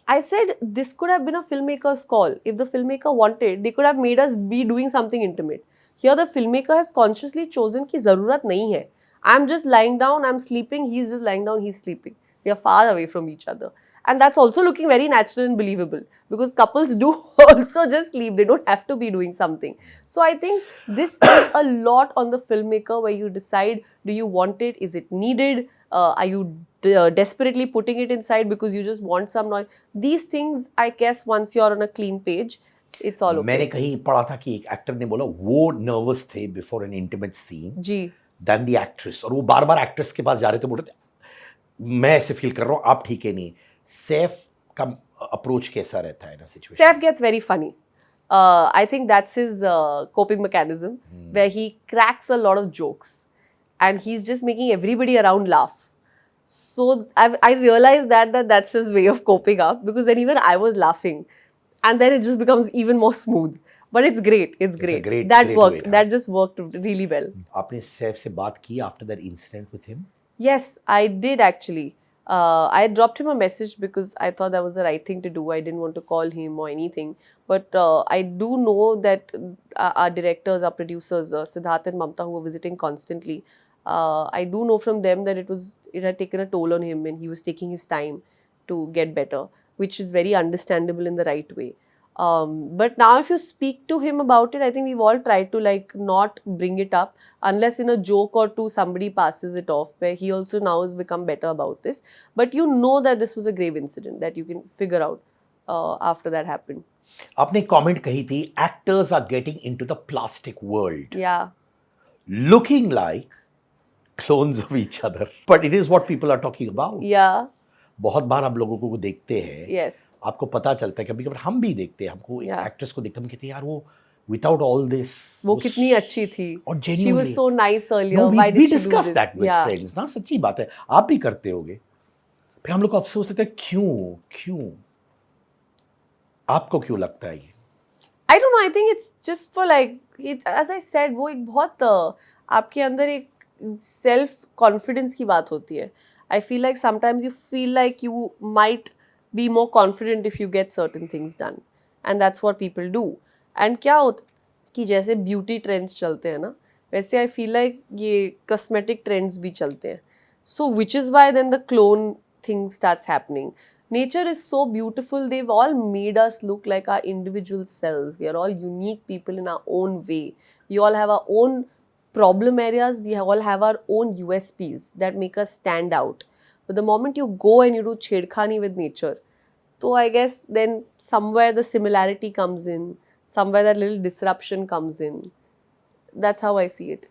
I said, this could have been a filmmaker's call. If the filmmaker wanted, they could have made us be doing something intimate. Here the filmmaker has consciously chosen ki zarurat nahi hai. I'm just lying down, I'm sleeping, he's just lying down, he's sleeping. We are far away from each other. And that's also looking very natural and believable because couples do also just sleep. They don't have to be doing something. So I think this is a lot on the filmmaker where you decide, do you want it? Is it needed? Are you desperately putting it inside because you just want some noise? These things, I guess, once you're on a clean page, it's all okay. मैंने कहीं पढ़ा था कि एक actor ने बोला वो nervous थे बिफोर एन इंटीमेट सीन जी देन द एक्ट्रेस, और वो बार बार एक्ट्रेस के पास जा रहे थे, बोल रहे थे मैं ऐसे फील कर रहा हूँ, आप ठीक है नहीं. सैफ का अप्रोच कैसा रहता है ना situation? Saif gets very funny. I think that's his coping mechanism, where he cracks a lot of jokes. and he's just making everybody around laugh. So I realized that's his way of coping up, because then even I was laughing, and then it just becomes even more smooth. But it's great. It's a great. great- That great worked. way, That just worked really well. आपने सैफ से बात की after that incident with him? Yes, I did actually. I had dropped him a message because I thought that was the right thing to do. I didn't want to call him or anything. But I do know that our directors, our producers, Siddharth and Mamta, who were visiting constantly, I do know from them that it had taken a toll on him and he was taking his time to get better, which is very understandable in the right way. But now if you speak to him about it, I think we've all tried to like not bring it up unless in a joke or two somebody passes it off, where he also now has become better about this. But you know that this was a grave incident that you can figure out after that happened. आपने comment कही थी, actors are getting into the plastic world, Yeah. looking like clones of each other. But it is what people are talking about. Yeah. बहुत बार हम लोगों को देखते हैं, Yes. आपको पता चलता है, कभी कभी हम भी देखते हैं, हमको Yeah. एक्ट्रेस को देखते हैं, हम कहते हैं यार वो विदाउट ऑल दिस वो कितनी अच्छी थी. और She was genuinely so nice earlier. no, Why we did she do discuss this? that with Yeah. friends ना, सच्ची बात है, आप भी करते होगे. फिर हम लोग को अफसोस लगता है, क्यों आपको क्यों लगता है ये? I don't know. I think it's just for like, as I said, वो एक बहुत आपके अंदर एक self confidence की बात होती है. I feel like sometimes you feel like you might be more confident if you get certain things done, and that's what people do. And क्या होता कि जैसे beauty trends चलते हैं ना, वैसे I feel like ये cosmetic trends भी चलते हैं. So which is why then the clone thing starts happening. Nature is so beautiful. They've all made us look like our individual selves. We are all unique people in our own way. We all have our own problem areas. We all have our own USPs that make us stand out. But the moment you go and you do chedkhani with nature, so I guess then somewhere the similarity comes in, somewhere that little disruption comes in. That's how I see it.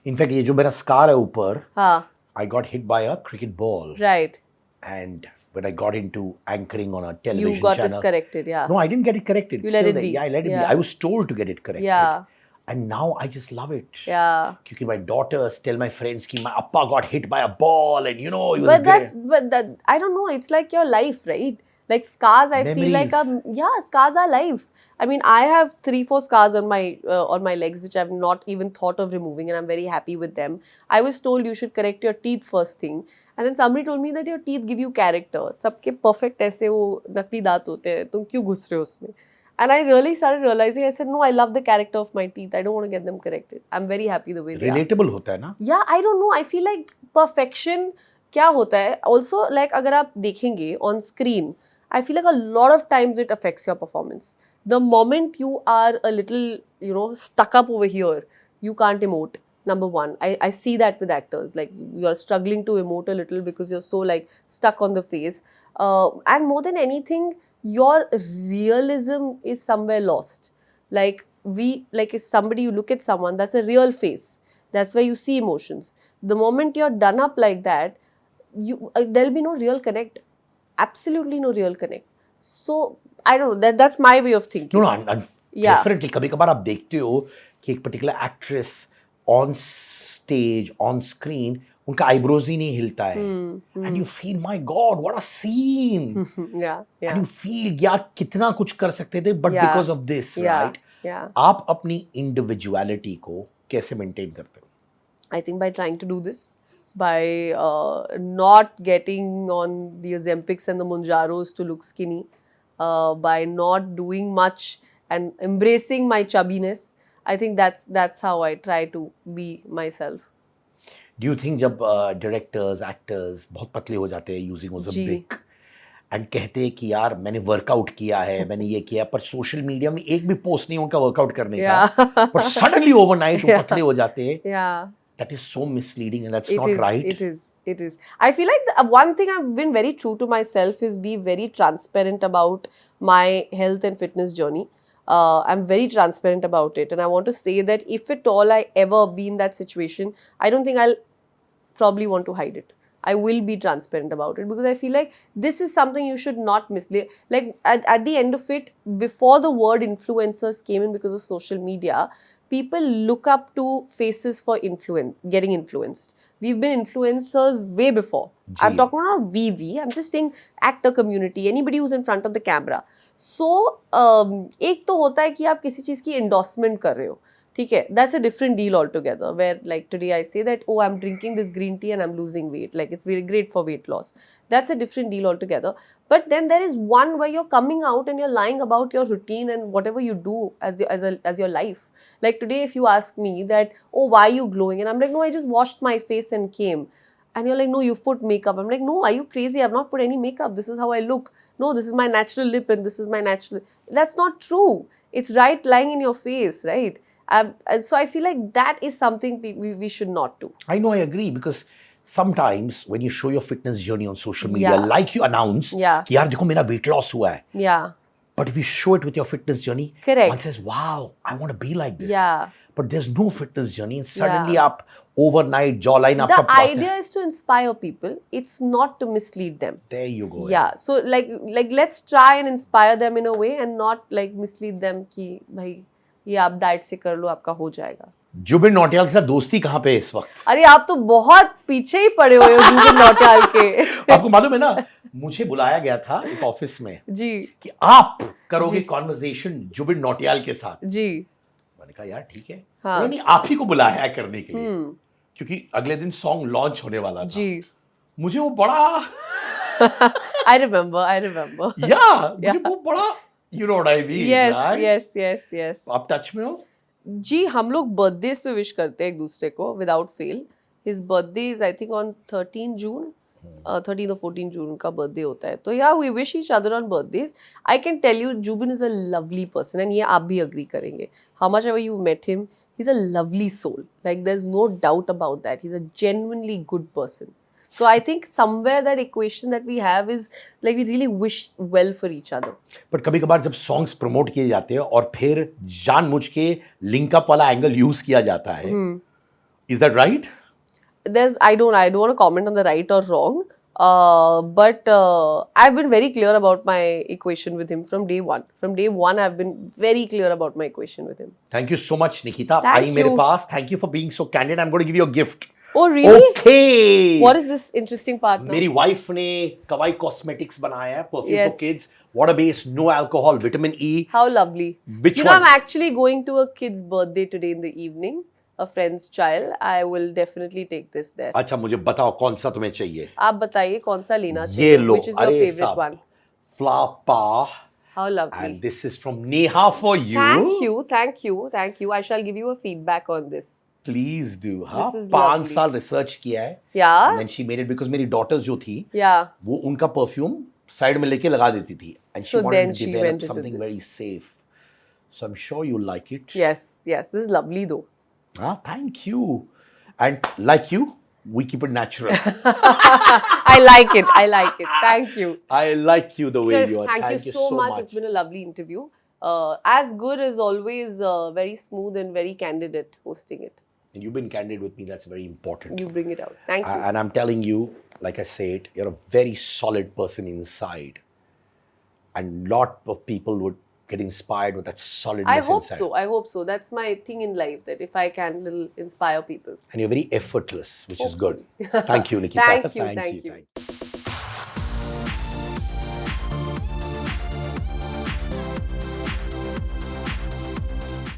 In fact ये जो मेरा scar है ऊपर, हाँ, I got hit by a cricket ball, right. and when I got into anchoring on a television You got channel, this corrected, yeah. no, I didn't get it corrected. You It's let still it there. be. Yeah, I let it be. Yeah. I was told to get it corrected. Yeah, And now I just love it. yeah. क्योंकि my daughters tell my friends कि my appa got hit by a ball and you know he was But that I don't know. It's like your life, right? Like scars, I feel like scars are life. I mean, I have 3-4 scars on my legs which I've not even thought of removing, and I'm very happy with them. I was told you should correct your teeth first thing, and then somebody told me that your teeth give you character. सबके perfect ऐसे वो नकली दांत होते हैं, तुम क्यों घुस रहे हो उसमें? And I really started realizing. I said, no, I love the character of my teeth. I don't want to get them corrected. I'm very happy the way they are. relatable होता है ना. Yeah, I don't know. I feel like perfection क्या होता है? Also, like अगर आप देखेंगे on screen, I feel like a lot of times it affects your performance. The moment you are a little, stuck up over here, you can't emote. Number one, I see that with actors. Like you're struggling to emote a little because you're so like stuck on the face. And more than anything, your realism is somewhere lost. Like if somebody, you look at someone, that's a real face. That's where you see emotions. The moment you're done up like that, there'll be no real connect. Absolutely no real connect. So I don't know. That's my way of thinking. No, and Yeah. definitely कभी कभार आप देखते हो कि एक particular actress on stage, on screen, उनका eyebrows ही नहीं हिलता है, and you feel, my God, what a scene. Yeah. And you feel यार कितना कुछ कर सकते थे, but Yeah. because of this, Yeah. right? Yeah. आप अपनी individuality को कैसे maintain करते हो? I think by trying to do this, by not getting on the Ozempics and the Monjaros to look skinny, by not doing much and embracing my chubbiness. I think that's how I try to be myself. Do you think जब directors, actors बहुत पतले हो जाते हैं using Ozempic and कहते हैं कि यार मैंने वर्कआउट किया है, मैंने ये किया, पर सोशल मीडिया में एक भी पोस्ट नहीं उनका वर्कआउट करने का, but suddenly overnight वो पतले हो जाते हैं. Yeah. That is so misleading and that's It not is, right. It is. I feel like one thing I've been very true to myself is be very transparent about my health and fitness journey. I'm very transparent about it, and I want to say that if at all I ever be in that situation, I don't think I'll probably want to hide it. I will be transparent about it because I feel like this is something you should not mislead. Like at the end of it, before the word influencers came in because of social media, people look up to faces for getting influenced. We've been influencers way before. I'm Ji. talking about VV. I'm just saying actor community, anybody who's in front of the camera. So एक तो होता है कि आप किसी चीज़ की endorsement कर रहे हो, ठीक है, that's a different deal altogether, where like today I say that, oh, I'm drinking this green tea and I'm losing weight, like it's very great for weight loss. That's a different deal altogether. But then there is one where you're coming out and you're lying about your routine and whatever you do as your life. Like today, if you ask me that, oh, why are you glowing? And I'm like, no, I just washed my face and came. And you're like, no, you've put makeup. I'm like, no, are you crazy? I've not put any makeup. This is how I look. No, this is my natural lip and this is my natural. That's not true. It's right lying in your face, right? And so I feel like that is something we should not do. I know, I agree, because sometimes when you show your fitness journey on social media, Yeah. like you announce, Yeah. कि यार देखो मेरा weight loss हुआ है. Yeah. But if you show it with your fitness journey, Correct. one says, wow, I want to be like this. Yeah. But there's no fitness journey, and suddenly Yeah. आप overnight jawline The आपका plot idea है. is to inspire people. It's not to mislead them. There you go. Yeah. So like let's try and inspire them in a way and not like mislead them कि भाई ये आप diet से कर लो आपका हो जाएगा. जुबिन नौटियाल के साथ दोस्ती कहाँ पे है इस वक्त? अरे आप तो बहुत पीछे ही पड़े हुए हो जुबिन नौटियाल के. आपको मालूम है ना, मुझे बुलाया गया था एक ऑफिस में जी कि आप करोगे जी। कॉन्वर्सेशन जुबिन नौटियाल के साथ. जी. मैंने कहा यार ठीक है. हाँ. नहीं, आप ही को बुलाया है करने के लिए, हम्म. क्योंकि अगले दिन सॉन्ग लॉन्च होने वाला था. जी. मुझे वो बड़ा I remember. या मुझे Yeah. वो बड़ा, you know what I mean, Yes, right? yes. आप टच में हो? जी हम लोग बर्थडेज पे विश करते हैं एक दूसरे को without fail. His birthday is I think on 13 June, 13 or 14 June का बर्थडे होता है. तो या we wish each other on birthdays. I can tell you Zubin is a lovely person and ये आप भी अग्री करेंगे. How much ever you met him, he is a lovely soul. Like there is no doubt about that. He is a genuinely good person. So I think somewhere that equation that we have is like we really wish well for each other. But कभी कभार जब songs promote किए जाते हैं और फिर जानबूझ के लिंक अप वाला एंगल यूज किया जाता है, is that right? I don't want to comment on the right or wrong, but I've been very clear about my equation with him from day one. From day one, I've been very clear about my equation with him. Thank you so much Nikita. Thank आई मेरे you. पास. Thank you for being so candid. I am going to give you a gift. Oh, really? Okay. What is this interesting part now? मेरी wife ने Kawaii cosmetics बनाया है, perfume Yes. For kids, water based, no alcohol, vitamin E. How lovely. Which You know, one? I'm actually going to a kid's birthday today in the evening, a friend's child. I will definitely take this there. अच्छा मुझे बताओ कौन सा तुम्हें चाहिए. आप बताइए कौन सा लेना ये चाहिए? लो. Which is your अरे favorite साहब. one? फ्लापा. How lovely. And this is from Neha for you. Thank you. I shall give you a feedback on this. Please do. हाँ, This is 5 lovely. साल रिसर्च किया है. Yeah. And then she made it because मेरी daughters जो थी, Yeah. वो उनका perfume side में लेके लगा देती थी. And she So wanted then to she develop went into something this. very safe. So I'm sure you like it. Yes. This is lovely though. Thank you. And like you, we keep it natural. I like it. Thank you. I like you the way you are. Thank you so much. It's been a lovely interview. As good as always, very smooth and very candid at hosting it. And you've been candid with me. That's very important. You bring it out. Thank you. And I'm telling you, like I said, you're a very solid person inside. And lot of people would get inspired with that solidness I hope inside. so. I hope so. That's my thing in life, that if I can little inspire people. And you're very effortless, which is good. Hopefully. Thank you, Nikita. Thank you.